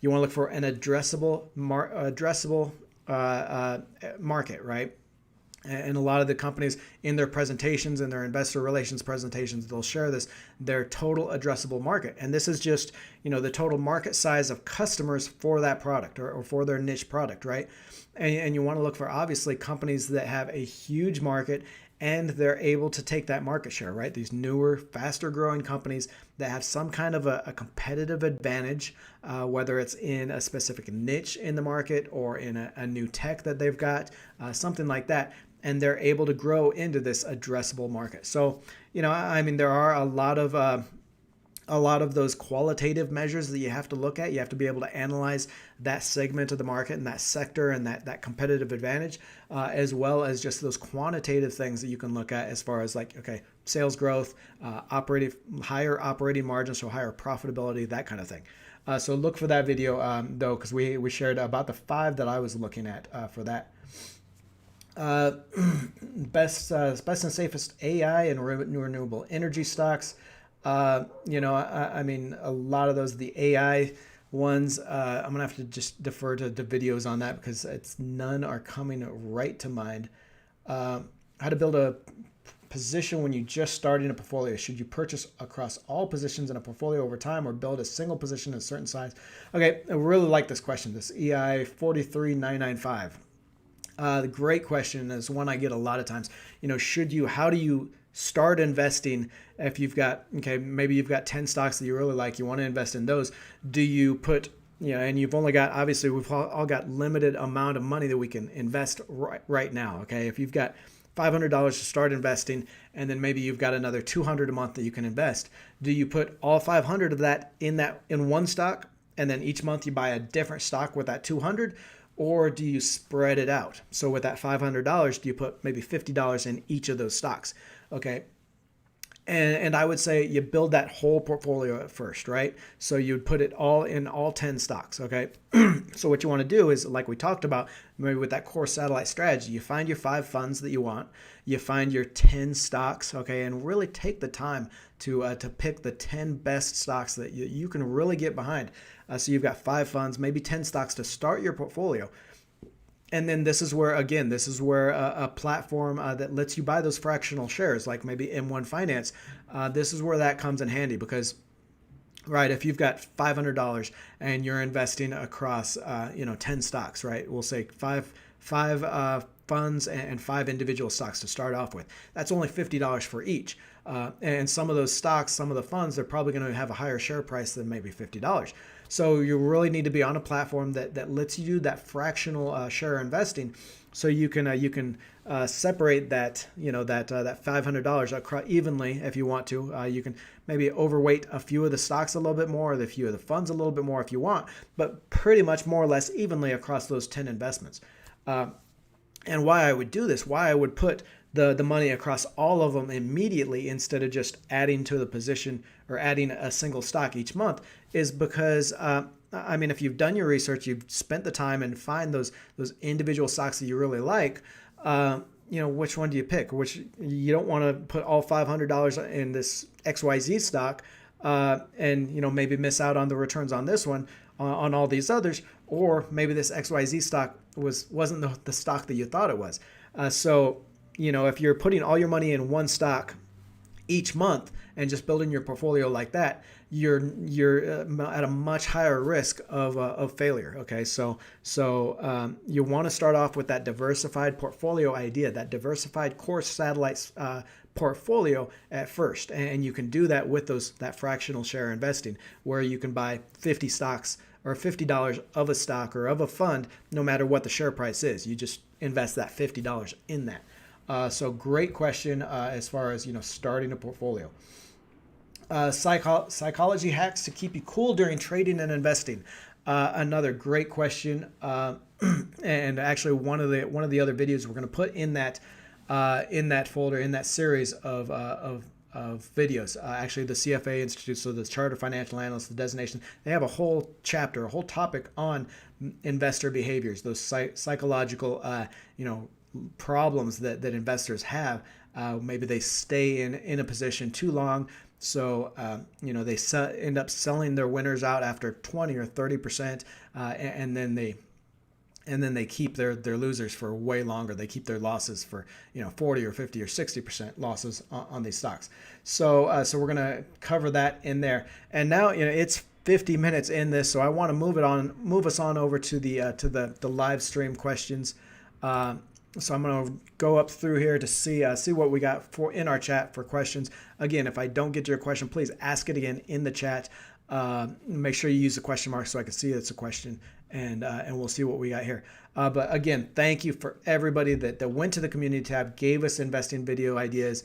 you want to look for an addressable market, right? And a lot of the companies in their presentations and their investor relations presentations, they'll share their total addressable market. And this is just, the total market size of customers for that product or for their niche product, right? And you want to look for, obviously, companies that have a huge market and they're able to take that market share, right? These newer, faster growing companies that have some kind of a competitive advantage, whether it's in a specific niche in the market or in a new tech that they've got, something like that. And they're able to grow into this addressable market. So, there are a lot of those qualitative measures that you have to look at. You have to be able to analyze that segment of the market and that sector and that competitive advantage, as well as just those quantitative things that you can look at as far as sales growth, higher operating margins, so higher profitability, that kind of thing. So look for that video though, because we shared about the 5 that I was looking at for that. Best and safest AI and renewable energy stocks. A lot of those, the AI ones, I'm gonna have to just defer to the videos on that because none are coming right to mind. How to build a position when you just starting a portfolio. Should you purchase across all positions in a portfolio over time or build a single position in a certain size? Okay, I really like this question, this EI 43995. The great question is one I get a lot of times. How do you start investing if you've got, maybe you've got 10 stocks that you really like, you want to invest in those. Do you put, and you've only got, obviously we've all got limited amount of money that we can invest right now. Okay. If you've got $500 to start investing, and then maybe you've got another $200 a month that you can invest, do you put all 500 of that in one stock, and then each month you buy a different stock with that 200? Or do you spread it out? So with that $500, do you put maybe $50 in each of those stocks? Okay. And I would say you build that whole portfolio at first, right? So you'd put it all in all 10 stocks, okay? So what you want to do is, like we talked about, maybe with that core satellite strategy, you find your 5 funds that you want, you find your 10 stocks, okay? And really take the time to pick the 10 best stocks that you can really get behind. So you've got 5 funds, maybe 10 stocks to start your portfolio. And then this is where a platform that lets you buy those fractional shares, like maybe M1 Finance, this is where that comes in handy because, right, if you've got $500 and you're investing across, 10 stocks, right, we'll say five funds and 5 individual stocks to start off with. That's only $50 for each. And some of those stocks, some of the funds, they're probably going to have a higher share price than maybe $50. So you really need to be on a platform that lets you do that fractional share investing, so you can separate that that $500 across evenly if you want to. You can maybe overweight a few of the stocks a little bit more, or a few of the funds a little bit more if you want, but pretty much more or less evenly across those 10 investments. And why I would do this, why I would put the money across all of them immediately instead of just adding to the position or adding a single stock each month, is because if you've done your research, you've spent the time and find those individual stocks that you really like, which one do you pick? Which you don't want to put all $500 in this XYZ stock, and maybe miss out on the returns on this one, on all these others, or maybe this XYZ stock wasn't the stock that you thought it was. So if you're putting all your money in one stock each month and just building your portfolio like that, you're at a much higher risk of failure. Okay, so you want to start off with that diversified portfolio idea, that diversified core satellites portfolio at first, and you can do that with that fractional share investing, where you can buy 50 stocks or $50 of a stock or of a fund, no matter what the share price is. You just invest that $50 in that. So great question as far as starting a portfolio. Psychology hacks to keep you cool during trading and investing. Another great question, and actually one of the other videos we're going to put in that folder, in that series of videos. Actually, the CFA Institute, so the Chartered Financial Analyst, the designation, they have a whole chapter, a whole topic on investor behaviors, those psychological problems that investors have. Maybe they stay in a position too long. So, they end up selling their winners out after 20 or 30%, and then they keep their losers for way longer. They keep their losses for 40 or 50 or 60% losses on these stocks. So we're gonna cover that in there. And now it's 50 minutes in this, so I want to move us on over to the live stream questions. So I'm going to go up through here to see what we got in our chat for questions. Again, if I don't get your question, please ask it again in the chat. Make sure you use the question mark so I can see it's a question, and we'll see what we got here. But again, thank you for everybody that went to the community tab, gave us investing video ideas.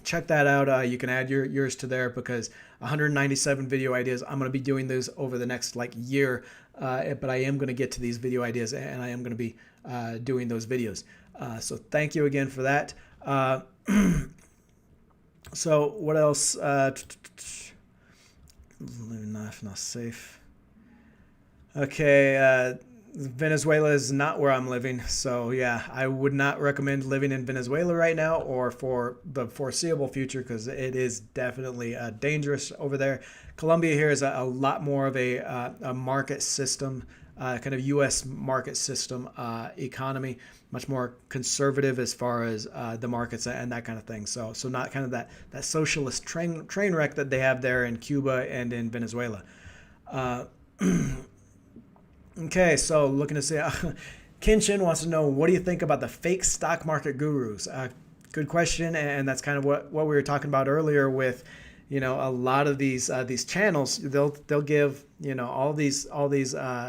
Check that out. You can add yours to there, because 197 video ideas. I'm going to be doing those over the next year, but I am going to get to these video ideas, and I am going to be doing those videos. So thank you again for that. So what else? Not safe. Okay. Venezuela is not where I'm living. So yeah, I would not recommend living in Venezuela right now or for the foreseeable future, because it is definitely dangerous over there. Colombia here is a lot more of a market system, kind of U.S. market system economy, much more conservative as far as the markets and that kind of thing. So not kind of that socialist train wreck that they have there in Cuba and in Venezuela. Okay, so looking to see, Kinshin wants to know, what do you think about the fake stock market gurus? Good question, and that's kind of what we were talking about earlier with, a lot of these channels. They'll give all these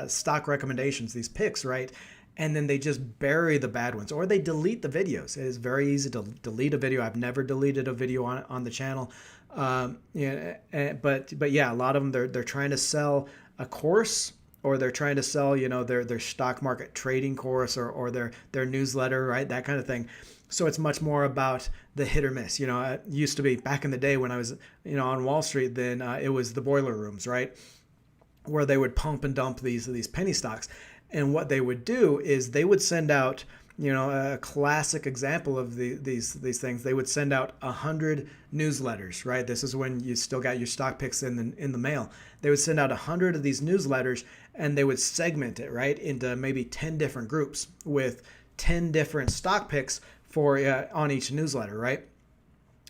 stock recommendations, these picks, right? And then they just bury the bad ones, or they delete the videos. It is very easy to delete a video. I've never deleted a video on the channel, but yeah, a lot of them they're trying to sell a course, or they're trying to sell, their stock market trading course or their newsletter, right? That kind of thing. So it's much more about the hit or miss. It used to be back in the day when I was, on Wall Street, then it was the boiler rooms, right? Where they would pump and dump these penny stocks. And what they would do is they would send out, a classic example of these things. They would send out 100 newsletters, right? This is when you still got your stock picks in the mail. They would send out 100 of these newsletters, and they would segment it, right, into maybe 10 different groups with 10 different stock picks for on each newsletter, right?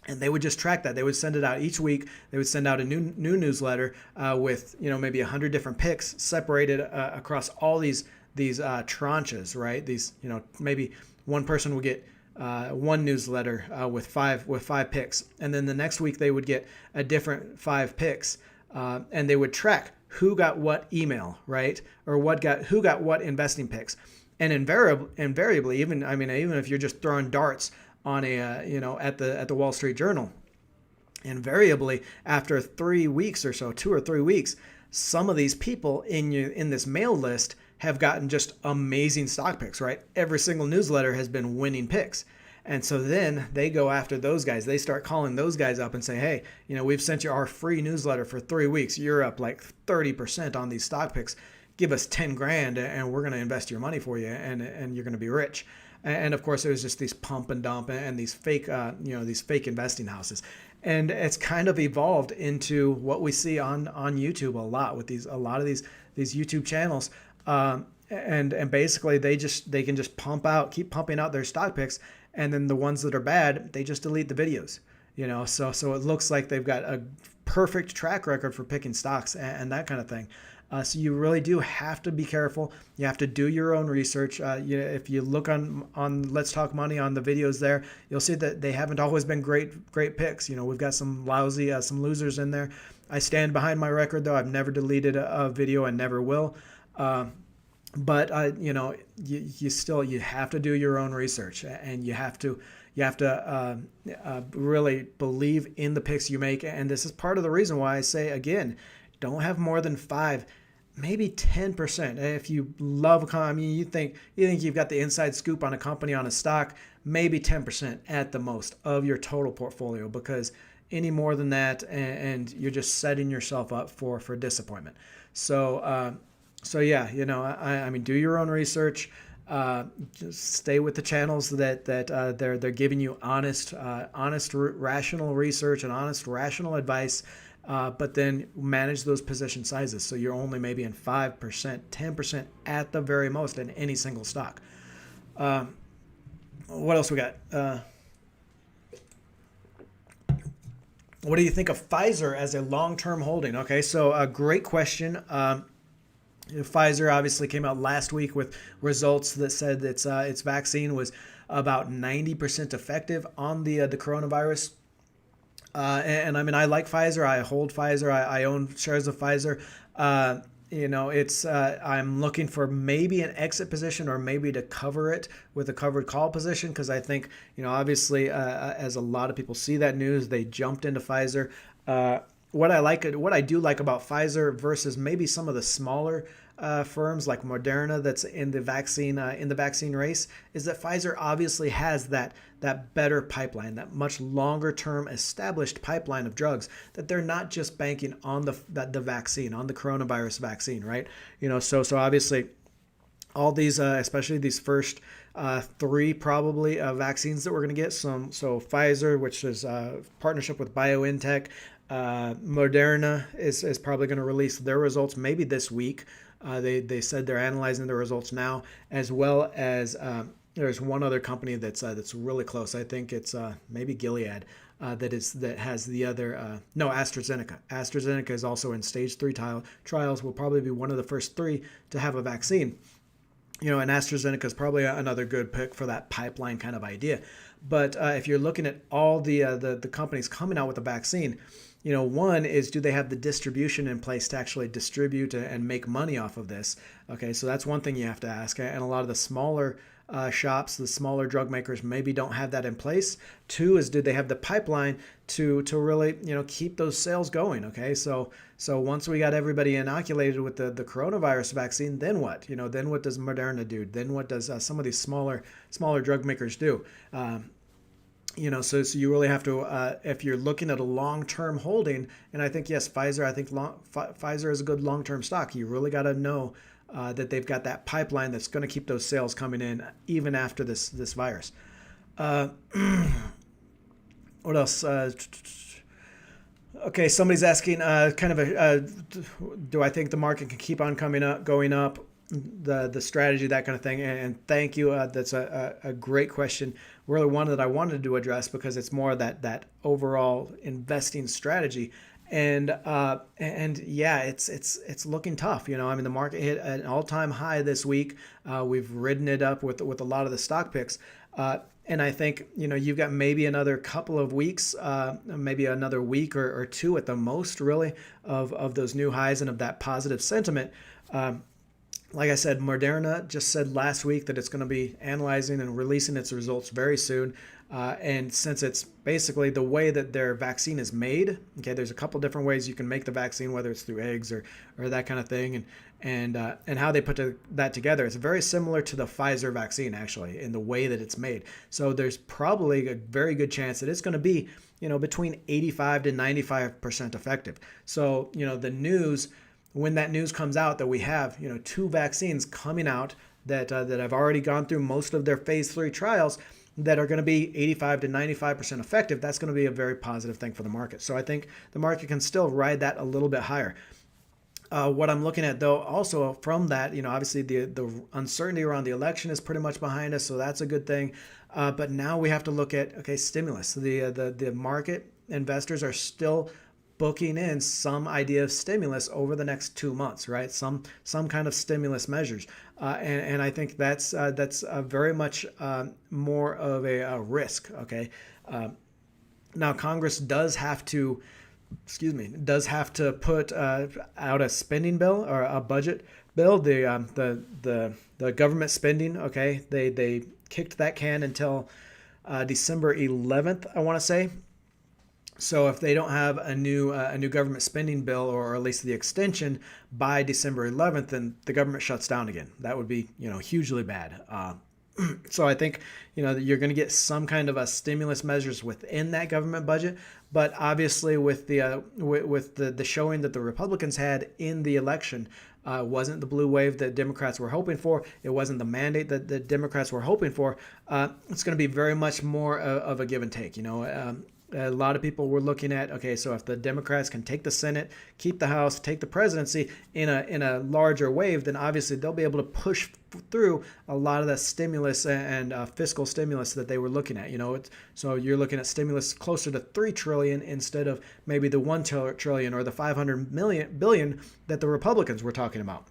And they would just track that. They would send it out each week. They would send out a new newsletter with maybe 100 different picks separated across all these tranches, right? These maybe one person would get one newsletter with five picks, and then the next week they would get a different 5 picks, and they would track who got what email, right, or who got what investing picks, and invariably, even if you're just throwing darts on at the Wall Street Journal, invariably after 3 weeks or so, 2 or 3 weeks, some of these people in this mail list have gotten just amazing stock picks, right? Every single newsletter has been winning picks. And so then they go after those guys. They start calling those guys up and say, hey, we've sent you our free newsletter for 3 weeks. You're up 30% on these stock picks. give us 10 grand and we're going to invest your money for you and you're going to be rich. And of course, it was just these pump and dump and these fake, these fake investing houses. And it's kind of evolved into what we see on YouTube a lot with a lot of these YouTube channels. And basically they can just keep pumping out their stock picks. And then the ones that are bad, they just delete the videos, so it looks like they've got a perfect track record for picking stocks and that kind of thing. So you really do have to be careful. You have to do your own research. If you look on Let's Talk Money on the videos there, you'll see that they haven't always been great picks. We've got some lousy, some losers in there. I stand behind my record though. I've never deleted a video and never will. But you have to do your own research, and you have to really believe in the picks you make. And this is part of the reason why I say, again, don't have more than 5, maybe 10%. If you love, you think you've got the inside scoop on a company, on a stock, maybe 10% at the most of your total portfolio, because any more than that, and you're just setting yourself up for disappointment. So yeah, I mean, do your own research. Just stay with the channels that they're giving you honest, rational research and honest, rational advice. But then manage those position sizes so you're only maybe in 5%, 10% at the very most in any single stock. What else we got? What do you think of Pfizer as a long-term holding? Okay, so a great question. Pfizer obviously came out last week with results that said that its vaccine was about 90% effective on the coronavirus. And I mean, I like Pfizer. I hold Pfizer. I own shares of Pfizer. I'm looking for maybe an exit position or maybe to cover it with a covered call position, because I think, obviously, as a lot of people see that news, they jumped into Pfizer. What I do like about Pfizer versus maybe some of the smaller firms like Moderna that's in the vaccine race is that Pfizer obviously has that better pipeline, that much longer term established pipeline of drugs, that they're not just banking on the vaccine, on the coronavirus vaccine, right? So obviously all these, especially these first 3 probably vaccines that we're going to get. So Pfizer, which is a partnership with BioNTech. Moderna is probably going to release their results maybe this week. They said they're analyzing the results now, as well as there's one other company that's really close. I think it's maybe Gilead that has the other. No, AstraZeneca. AstraZeneca is also in stage 3 trials. Will probably be one of the first 3 to have a vaccine. And AstraZeneca is probably another good pick for that pipeline kind of idea. But if you're looking at all the companies coming out with a vaccine, one is, do they have the distribution in place to actually distribute and make money off of this? Okay, so that's one thing you have to ask. And a lot of the smaller shops, the smaller drug makers maybe don't have that in place. 2 is, do they have the pipeline to really, keep those sales going? Okay, so once we got everybody inoculated with the coronavirus vaccine, then what? Then what does Moderna do? Then what does some of these smaller drug makers do? So you really have to, if you're looking at a long-term holding, and I think, yes, Pfizer, Pfizer is a good long-term stock. You really got to know that they've got that pipeline that's going to keep those sales coming in even after this virus. What else? Okay, somebody's asking do I think the market can keep on going up? The strategy, that kind of thing. And thank you. That's a great question. Really one that I wanted to address because it's more that overall investing strategy. And yeah, it's looking tough. I mean, the market hit an all-time high this week. We've ridden it up with a lot of the stock picks. And I think, you've got maybe another couple of weeks, maybe another week or 2 at the most, really, of those new highs and of that positive sentiment. Like I said, Moderna just said last week that it's going to be analyzing and releasing its results very soon. And since it's basically the way that their vaccine is made, okay, there's a couple different ways you can make the vaccine, whether it's through eggs or that kind of thing, and how they put that together. It's very similar to the Pfizer vaccine, actually, in the way that it's made. So there's probably a very good chance that it's going to be, between 85 to 95% effective. So, the news when that news comes out that we have, 2 vaccines coming out that have already gone through most of their phase 3 trials that are going to be 85 to 95% effective, that's going to be a very positive thing for the market. So I think the market can still ride that a little bit higher. What I'm looking at, though, also from that, obviously the uncertainty around the election is pretty much behind us, so that's a good thing. But now we have to look at, stimulus. The market investors are still booking in some idea of stimulus over the next 2 months, right? Some kind of stimulus measures, and I think that's very much more of a risk. Okay, now Congress does have to put out a spending bill or a budget bill. The government spending. Okay, they kicked that can until December 11th, I want to say. So if they don't have a new government spending bill, or at least the extension by December 11th, then the government shuts down again. That would be hugely bad. So I think you're going to get some kind of a stimulus measures within that government budget, but obviously with the showing that the Republicans had in the election, wasn't the blue wave that Democrats were hoping for. It wasn't the mandate that the Democrats were hoping for. It's going to be very much more of a give and take. A lot of people were looking at, so if the Democrats can take the Senate, keep the House, take the presidency in a larger wave, then obviously they'll be able to push through a lot of the stimulus and fiscal stimulus that they were looking at. So you're looking at stimulus closer to $3 trillion instead of maybe the $1 trillion or the $500 billion that the Republicans were talking about.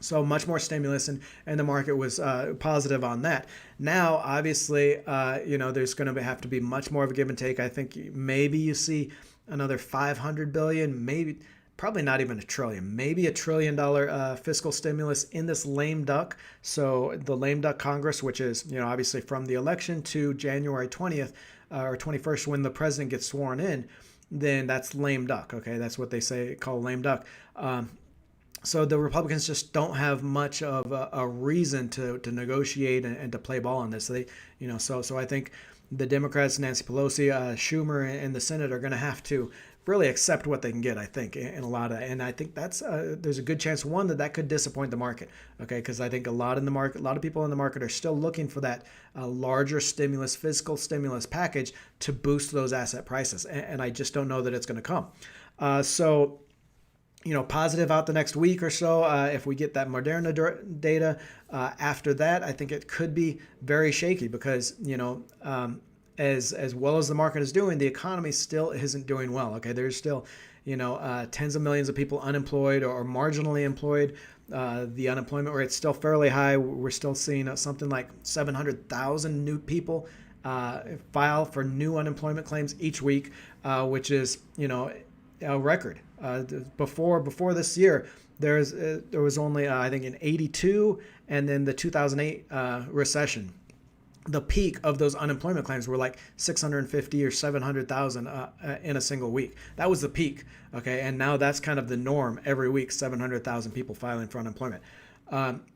So much more stimulus, and the market was positive on that. Now, obviously, there's going to have to be much more of a give and take. I think maybe you see another $500 billion, probably not even $1 trillion, maybe $1 trillion fiscal stimulus in this lame duck. So the lame duck Congress, which is obviously from the election to January 20th or 21st when the president gets sworn in, then that's lame duck. Okay, that's what they call lame duck. So the Republicans just don't have much of a reason to negotiate and to play ball on this. So I think the Democrats, Nancy Pelosi, Schumer, and the Senate are going to have to really accept what they can get, I think, in a lot of, and I think that's there's a good chance, one, that could disappoint the market, because I think a lot of people in the market are still looking for that larger fiscal stimulus package to boost those asset prices, and I just don't know that it's going to come. Positive out the next week or so. If we get that Moderna data after that, I think it could be very shaky because, as well as the market is doing, the economy still isn't doing well. Okay, there's still, tens of millions of people unemployed or marginally employed. The unemployment rate's still fairly high. We're still seeing something like 700,000 new people file for new unemployment claims each week, which is, a record. Before this year, there was only I think in 82 and then the 2008 recession. The peak of those unemployment claims were like 650 or 700,000 in a single week. That was the peak. Okay, and now that's kind of the norm every week. 700,000 people filing for unemployment.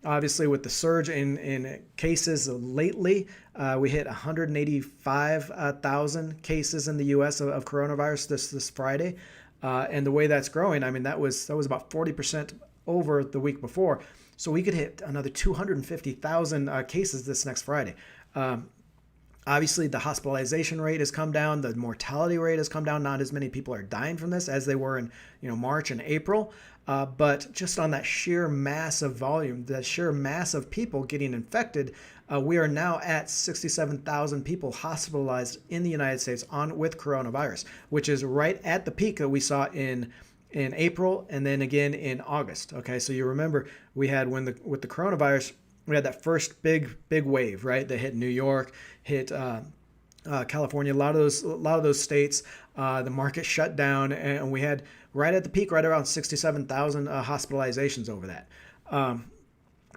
Obviously, with the surge in cases lately, we hit 185,000 cases in the U.S. of coronavirus this Friday. And the way that's growing, I mean, that was about 40% over the week before. So we could hit another 250,000 cases this next Friday. Obviously, the hospitalization rate has come down. The mortality rate has come down. Not as many people are dying from this as they were in March and April. But just on that sheer mass of volume, the sheer mass of people getting infected, we are now at 67,000 people hospitalized in the United States with coronavirus, which is right at the peak that we saw in April and then again in August. Okay, so you remember we had with the coronavirus, we had that first big wave, right? That hit New York, hit California, a lot of those states. The market shut down, and we had right at the peak, right around 67,000 hospitalizations over that.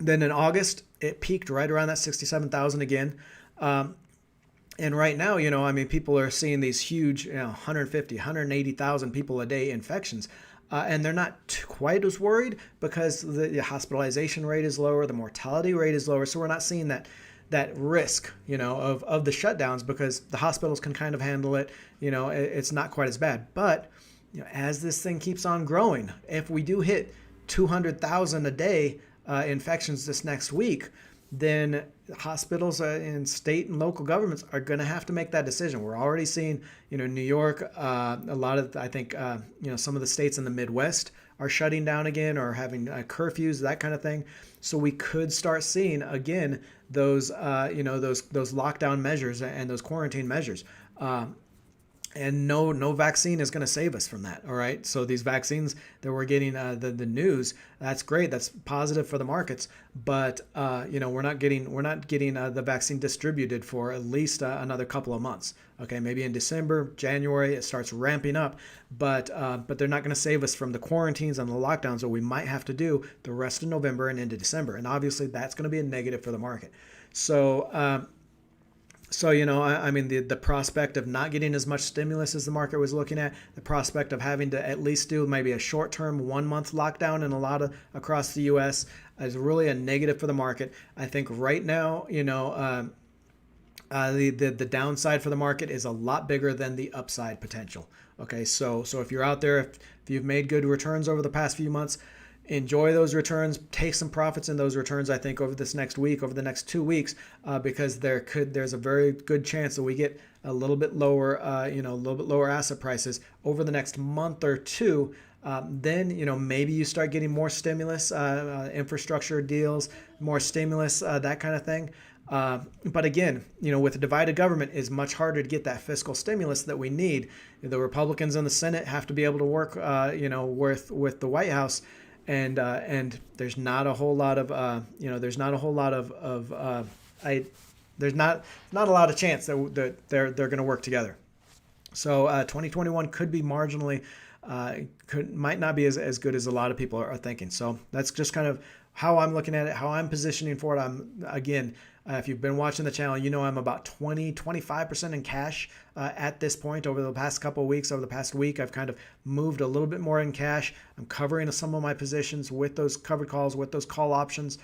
Then in August, it peaked right around that 67,000 again. And right now, people are seeing these huge, 150, 180,000 people a day infections. And they're not quite as worried because the hospitalization rate is lower, the mortality rate is lower. So we're not seeing that risk, of the shutdowns because the hospitals can kind of handle it. It's not quite as bad. But as this thing keeps on growing, if we do hit 200,000 a day infections this next week, then hospitals and state and local governments are going to have to make that decision. We're already seeing, New York, a lot of, I think, some of the states in the Midwest are shutting down again or having curfews, that kind of thing. So we could start seeing again those lockdown measures and those quarantine measures. And no vaccine is going to save us from that. All right. So these vaccines that we're getting, the news, that's great. That's positive for the markets. But we're not getting the vaccine distributed for at least another couple of months. Okay, maybe in December, January it starts ramping up. But they're not going to save us from the quarantines and the lockdowns that we might have to do the rest of November and into December. And obviously that's going to be a negative for the market. So. The prospect of not getting as much stimulus as the market was looking at, the prospect of having to at least do maybe a short-term 1-month lockdown in across the U.S. is really a negative for the market. I think right now, the downside for the market is a lot bigger than the upside potential. Okay, so if you're out there, if you've made good returns over the past few months, enjoy those returns, take some profits in those returns, I think, over this next week, over the next 2 weeks, because there's a very good chance that we get a little bit lower, asset prices over the next month or two. Then, maybe you start getting more stimulus, infrastructure deals, more stimulus, that kind of thing. But again, with a divided government, it's much harder to get that fiscal stimulus that we need. The Republicans in the Senate have to be able to work, with the White House. And there's not a whole lot of there's not a lot of chance that they're going to work together. So 2021 could be marginally might not be as good as a lot of people are thinking. So that's just kind of how I'm looking at it, how I'm positioning for it. If you've been watching the channel, I'm about 25% in cash at this point over the past couple of weeks. Over the past week, I've kind of moved a little bit more in cash. I'm covering some of my positions with those covered calls, with those call options,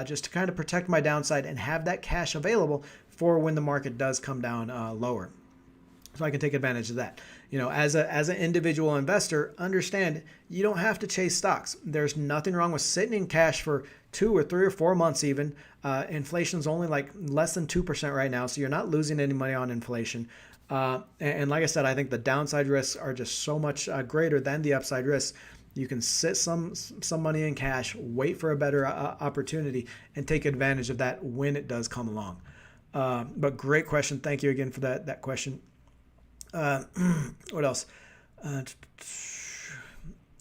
just to kind of protect my downside and have that cash available for when the market does come down lower. So I can take advantage of that. As an individual investor, understand you don't have to chase stocks. There's nothing wrong with sitting in cash for 2 or 3 or 4 months even. Inflation's only like less than 2% right now, so you're not losing any money on inflation. And like I said, I think the downside risks are just so much greater than the upside risks. You can sit some money in cash, wait for a better opportunity, and take advantage of that when it does come along. But great question. Thank you again for that question. What else?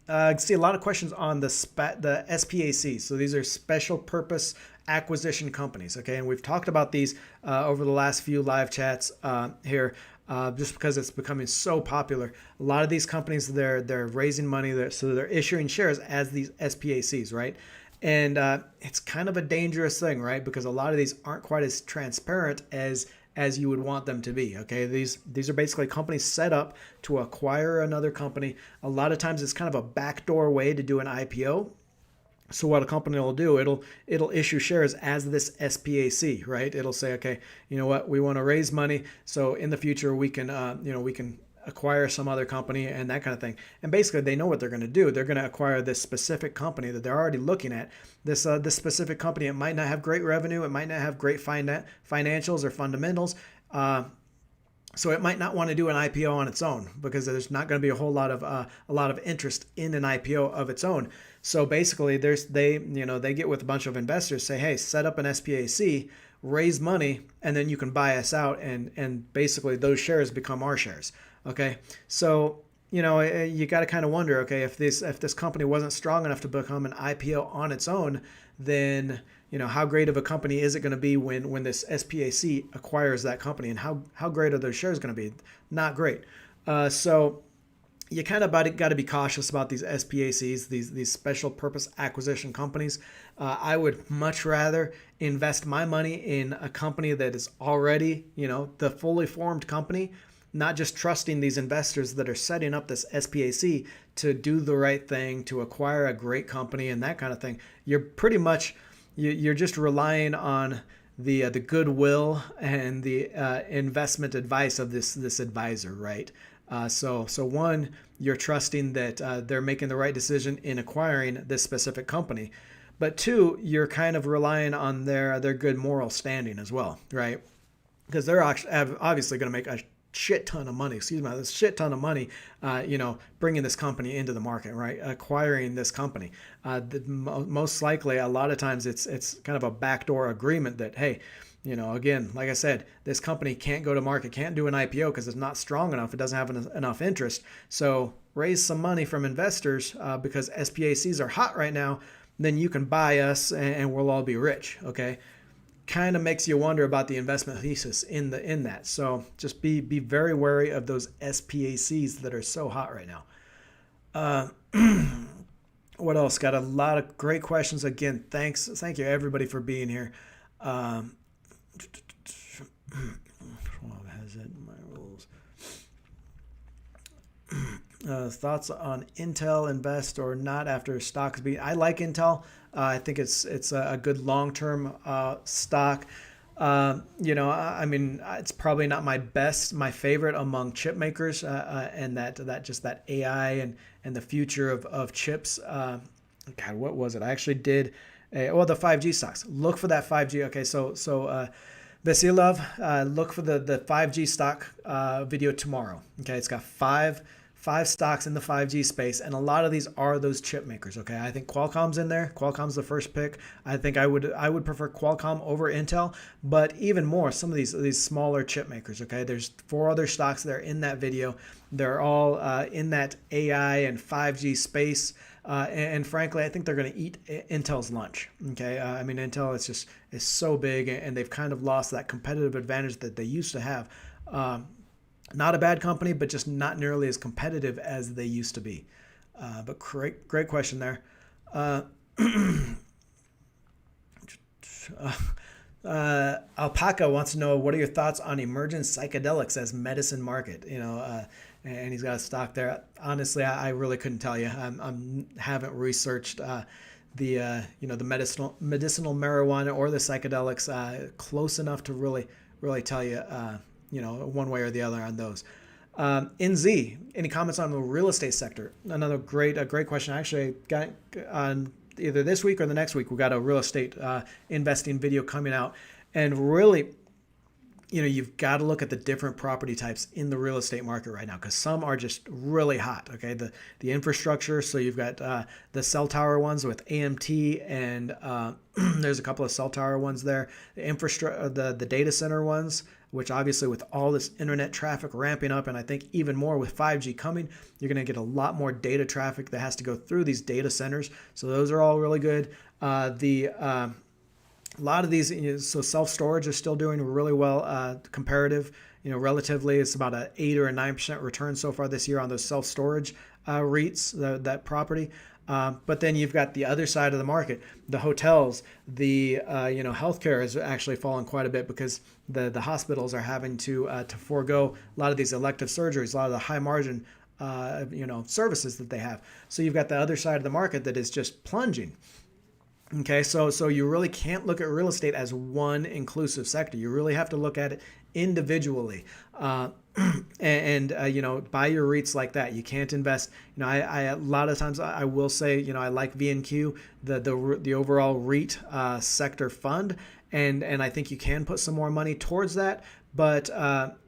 I see a lot of questions on the SPAC. So these are special purpose acquisition companies. Okay, and we've talked about these over the last few live chats here, just because it's becoming so popular. A lot of these companies, they're raising money, so they're issuing shares as these SPACs, right? And it's kind of a dangerous thing, right? Because a lot of these aren't quite as transparent as you would want them to be. Okay, these are basically companies set up to acquire another company. A lot of times it's kind of a backdoor way to do an IPO. So what a company will do, it'll issue shares as this SPAC, right? It'll say, okay, you know what, we want to raise money, so in the future we can acquire some other company and that kind of thing. And basically they know what they're going to do. They're going to acquire this specific company that they're already looking at. This specific company, it might not have great revenue. It might not have great financials or fundamentals. So it might not want to do an IPO on its own because there's not going to be a whole lot of interest in an IPO of its own. So basically they get with a bunch of investors, say, hey, set up an SPAC, raise money, and then you can buy us out, and basically those shares become our shares. Okay, so you got to kind of wonder, okay, if this company wasn't strong enough to become an IPO on its own, then how great of a company is it going to be when this SPAC acquires that company, and how great are those shares going to be? Not great. So you kind of got to be cautious about these SPACs, these special purpose acquisition companies. I would much rather invest my money in a company that is already, the fully formed company, not just trusting these investors that are setting up this SPAC to do the right thing, to acquire a great company and that kind of thing. You're pretty much, you're just relying on the goodwill and the investment advice of this advisor, right? So one, you're trusting that they're making the right decision in acquiring this specific company. But two, you're kind of relying on their good moral standing as well, right? Because they're obviously going to make a shit ton of money, a shit ton of money, bringing this company into the market, right? Acquiring this company. Most likely, a lot of times it's kind of a backdoor agreement that, hey, again, like I said, this company can't go to market, can't do an IPO because it's not strong enough. It doesn't have enough interest. So raise some money from investors because SPACs are hot right now. Then you can buy us and we'll all be rich. Okay. Kind of makes you wonder about the investment thesis in that. So just be very wary of those SPACs that are so hot right now. What else? Got a lot of great questions. Again, thank you everybody for being here. Has it my rules? Thoughts on Intel, invest or not after stocks beat? I like Intel. I think it's a good long-term stock. It's probably not my favorite among chip makers, and that AI and the future of chips. God, what was it? I actually did the 5G stocks. Look for that 5G. Okay, so Vasilov, look for the 5G stock video tomorrow. Okay, it's got five stocks in the 5G space, and a lot of these are those chip makers. Okay, I think Qualcomm's in there. Qualcomm's the first pick. I think I would prefer Qualcomm over Intel, but even more some of these smaller chip makers. Okay, there's 4 other stocks that are in that video. They're all in that AI and 5G space. And frankly, I think they're going to eat Intel's lunch. Okay, Intel is so big, and they've kind of lost that competitive advantage that they used to have. Not a bad company, but just not nearly as competitive as they used to be. But great question there. Alpaca wants to know, what are your thoughts on emergent psychedelics as medicine market? And he's got a stock there. Honestly, I really couldn't tell you. I haven't researched the medicinal marijuana or the psychedelics close enough to really tell you one way or the other on those. NZ, any comments on the real estate sector? Another great question. I actually got on either this week or the next week. We got a real estate investing video coming out, and really, you've got to look at the different property types in the real estate market right now, because some are just really hot. Okay, the infrastructure. So you've got the cell tower ones with AMT, and there's a couple of cell tower ones there. The infrastructure, the data center ones, which obviously with all this internet traffic ramping up, and I think even more with 5G coming, you're going to get a lot more data traffic that has to go through these data centers. So those are all really good. A lot of these, so self-storage is still doing really well, comparative, relatively. It's about an 8 or a 9% return so far this year on those self-storage REITs, that property. But then you've got the other side of the market, the hotels, the healthcare has actually fallen quite a bit because the hospitals are having to forego a lot of these elective surgeries, a lot of the high margin services that they have. So you've got the other side of the market that is just plunging. Okay, so you really can't look at real estate as one inclusive sector. You really have to look at it individually, and buy your REITs like that. You can't invest. I a lot of times I will say, I like VNQ, the overall REIT sector fund, and I think you can put some more money towards that. But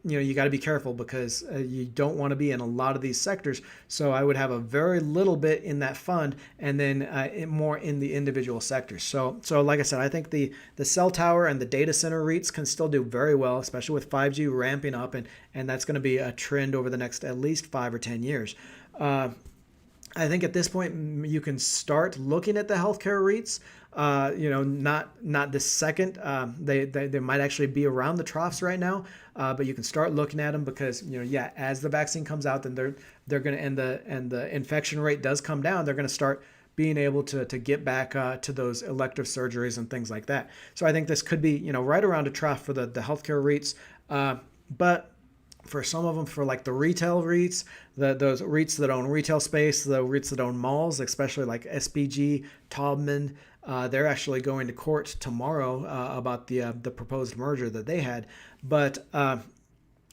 you got to be careful because you don't want to be in a lot of these sectors. So I would have a very little bit in that fund, and then more in the individual sectors. So like I said, I think the cell tower and the data center REITs can still do very well, especially with 5G ramping up, and that's going to be a trend over the next at least 5 or 10 years. I think at this point you can start looking at the healthcare REITs. Not this second. They might actually be around the troughs right now, but you can start looking at them because as the vaccine comes out, then they're going to and the infection rate does come down. They're going to start being able to get back to those elective surgeries and things like that. So I think this could be right around a trough for the healthcare REITs, but for some of them, for like the retail REITs, those REITs that own retail space, the REITs that own malls, especially like SPG, Taubman, they're actually going to court tomorrow about the proposed merger that they had. But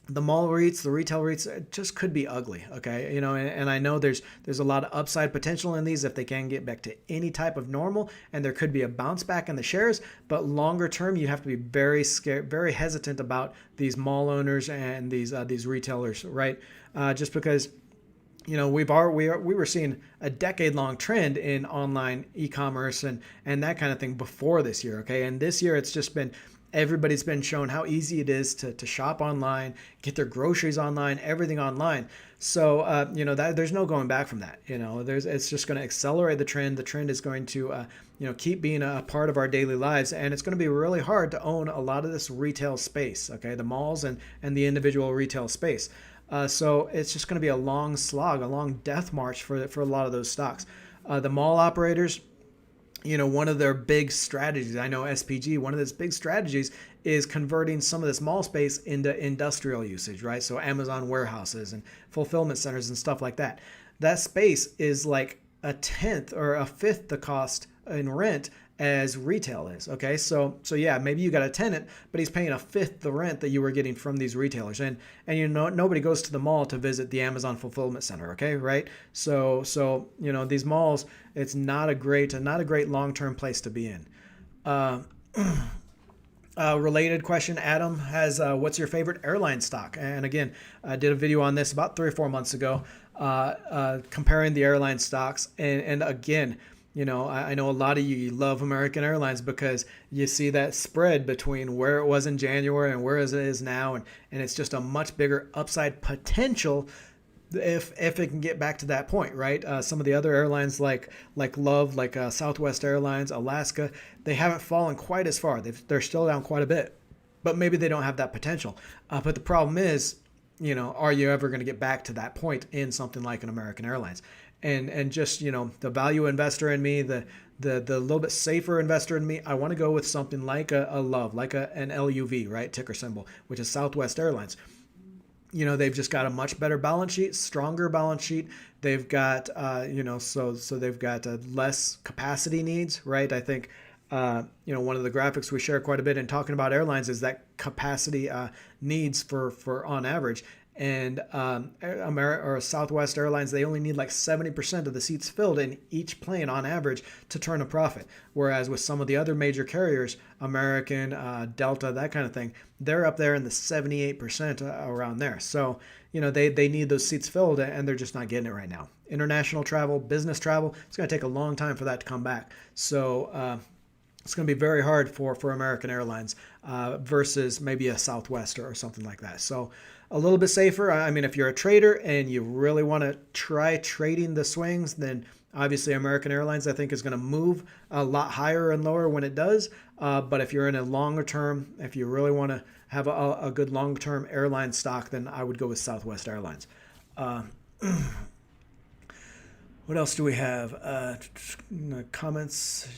the mall REITs, the retail REITs, it just could be ugly. Okay. And I know there's a lot of upside potential in these if they can get back to any type of normal, and there could be a bounce back in the shares. But longer term, you have to be very scared, very hesitant about these mall owners and these retailers, right? Just because we were seeing a decade-long trend in online e-commerce and that kind of thing before this year. Okay. And this year it's just been, everybody's been shown how easy it is to shop online, get their groceries online, everything online. So, that there's no going back from that. It's just going to accelerate the trend. The trend is going to, keep being a part of our daily lives. And it's going to be really hard to own a lot of this retail space, okay, the malls and the individual retail space. So it's just going to be a long slog, a long death march for a lot of those stocks. The mall operators, one of their big strategies, I know SPG, one of those big strategies is converting some of this mall space into industrial usage, right? So Amazon warehouses and fulfillment centers and stuff like that. That space is like a tenth or a fifth the cost in rent as retail is. Okay. So yeah, maybe you got a tenant, but he's paying a fifth the rent that you were getting from these retailers. And nobody goes to the mall to visit the Amazon fulfillment center. Okay. Right. So these malls, it's not a great long-term place to be in. Related question, Adam has, what's your favorite airline stock? And again, I did a video on this about 3 or 4 months ago, comparing the airline stocks. And again, I know a lot of you love American Airlines because you see that spread between where it was in January and where it is now. And it's just a much bigger upside potential if it can get back to that point, right? Some of the other airlines like Southwest Airlines, Alaska, they haven't fallen quite as far. They're still down quite a bit, but maybe they don't have that potential. But the problem is, are you ever going to get back to that point in something like an American Airlines? And just, the value investor in me, the little bit safer investor in me, I want to go with something like a LOVE, like an LUV, right? Ticker symbol, which is Southwest Airlines. They've just got a much better balance sheet, stronger balance sheet. They've got, so they've got less capacity needs, right? I think, one of the graphics we share quite a bit in talking about airlines is that capacity needs for on average. And Southwest Airlines, they only need like 70% of the seats filled in each plane on average to turn a profit. Whereas with some of the other major carriers, American, Delta, that kind of thing, they're up there in the 78% around there. So, they need those seats filled and they're just not getting it right now. International travel, business travel, it's going to take a long time for that to come back. So, it's going to be very hard for American Airlines versus maybe a Southwest or something like that. So a little bit safer. I mean, if you're a trader and you really want to try trading the swings, then obviously American Airlines, I think, is going to move a lot higher and lower when it does. But if you're in a longer term, if you really want to have a good long-term airline stock, then I would go with Southwest Airlines. What else do we have? Comments.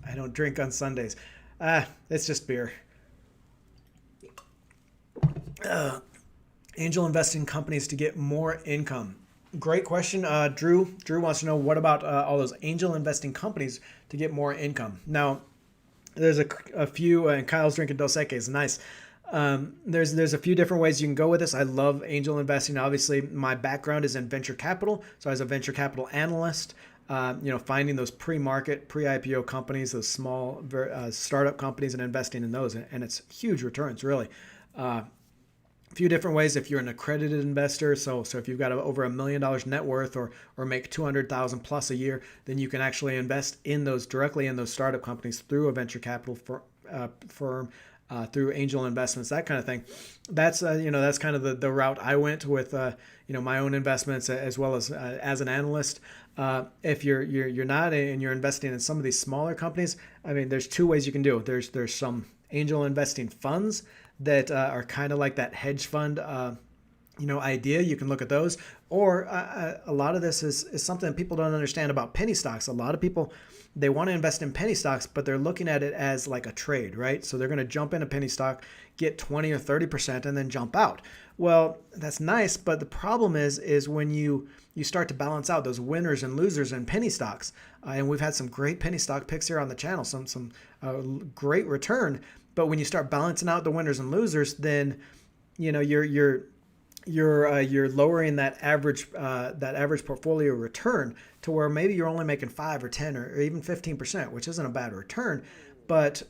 I don't drink on Sundays. It's just beer. Angel investing companies to get more income. Great question. Drew wants to know, what about all those angel investing companies to get more income? Now, there's a few, and Kyle's drinking Dos Equis. Nice. There's a few different ways you can go with this. I love angel investing. Obviously, my background is in venture capital. So I was a venture capital analyst. Finding those pre-market, pre-IPO companies, those small startup companies, and investing in those. And it's huge returns, really. A few different ways if you're an accredited investor. So if you've got over $1 million net worth or make $200,000 plus a year, then you can actually invest directly in those startup companies through a venture capital firm, through angel investments, that kind of thing. That's that's kind of the route I went with my own investments as well as an analyst. If you're not and you're investing in some of these smaller companies, I mean, there's two ways you can do it. There's some angel investing funds that are kind of like that hedge fund idea. You can look at those, or a lot of this is something that people don't understand about penny stocks. A lot of people, they want to invest in penny stocks, but they're looking at it as like a trade, right? So they're going to jump in a penny stock, get 20 or 30%, and then jump out. Well, that's nice, but the problem is when you start to balance out those winners and losers in penny stocks, and we've had some great penny stock picks here on the channel, some great return. But when you start balancing out the winners and losers, then you're lowering that average portfolio return to where maybe you're only making 5 or 10 or even 15%, which isn't a bad return. But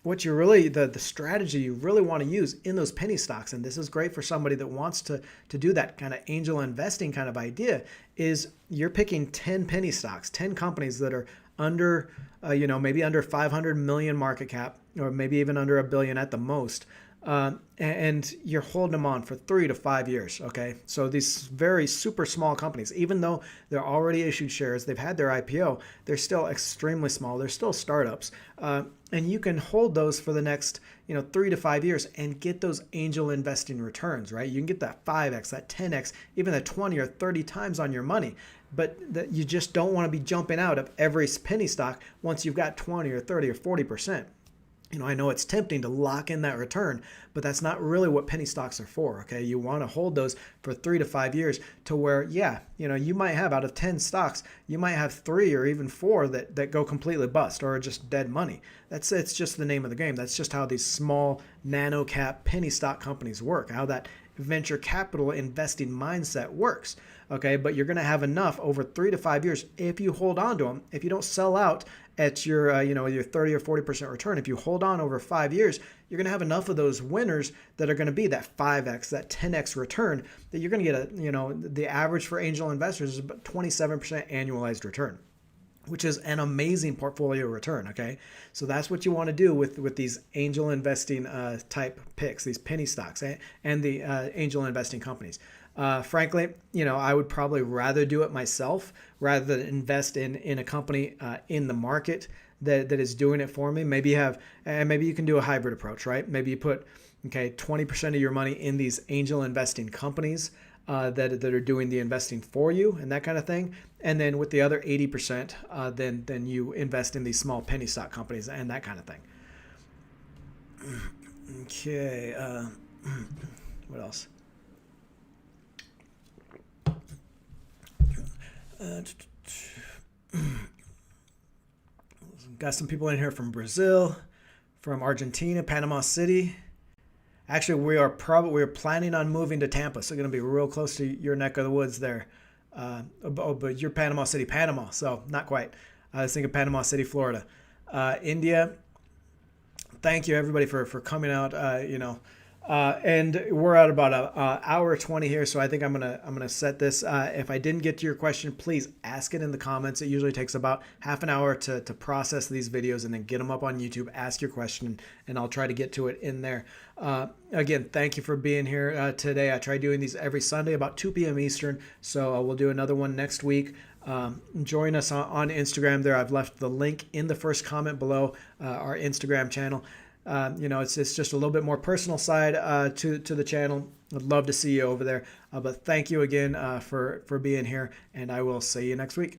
what you really the strategy you really want to use in those penny stocks, and this is great for somebody that wants to do that kind of angel investing kind of idea, is you're picking 10 penny stocks, 10 companies that are under maybe under 500 million market cap, or maybe even under $1 billion at the most. And you're holding them on for 3 to 5 years. Okay. So these very super small companies, even though they're already issued shares, they've had their IPO, they're still extremely small. They're still startups. And you can hold those for the next, 3 to 5 years and get those angel investing returns, right? You can get that 5x, that 10x, even that 20 or 30 times on your money. But you just don't want to be jumping out of every penny stock once you've got 20 or 30 or 40%. I know it's tempting to lock in that return, but that's not really what penny stocks are for. Okay. You want to hold those for 3 to 5 years to where, you might have out of 10 stocks, you might have 3 or even 4 that go completely bust or are just dead money. It's just the name of the game. That's just how these small nano cap penny stock companies work, how that venture capital investing mindset works. Okay. But you're going to have enough over 3 to 5 years if you hold on to them, if you don't sell out at your, your 30 or 40% return. If you hold on over 5 years, you're going to have enough of those winners that are going to be that 5x, that 10x return that you're going to get the average for angel investors is about 27% annualized return, which is an amazing portfolio return. Okay. So that's what you want to do with these angel investing type picks, these penny stocks and the angel investing companies. Frankly, I would probably rather do it myself rather than invest in a company in the market that is doing it for me. Maybe you can do a hybrid approach, right? Maybe you put 20% of your money in these angel investing companies that are doing the investing for you and that kind of thing. And then with the other 80%, then you invest in these small penny stock companies and that kind of thing. Okay. What else? Got some people in here from Brazil, from Argentina, Panama City. Actually, we are planning on moving to Tampa, so going to be real close to your neck of the woods there. But you're Panama City, Panama, so not quite. I was thinking Panama City, Florida. India. Thank you everybody for coming out. And we're at about an hour 20 here, so I think I'm gonna set this. If I didn't get to your question, please ask it in the comments. It usually takes about half an hour to process these videos and then get them up on YouTube. Ask your question, and I'll try to get to it in there. Again, thank you for being here today. I try doing these every Sunday about 2 p.m. Eastern, so we'll do another one next week. Join us on Instagram there. I've left the link in the first comment below, our Instagram channel. It's just a little bit more personal side to the channel. I'd love to see you over there. But thank you again for being here, and I will see you next week.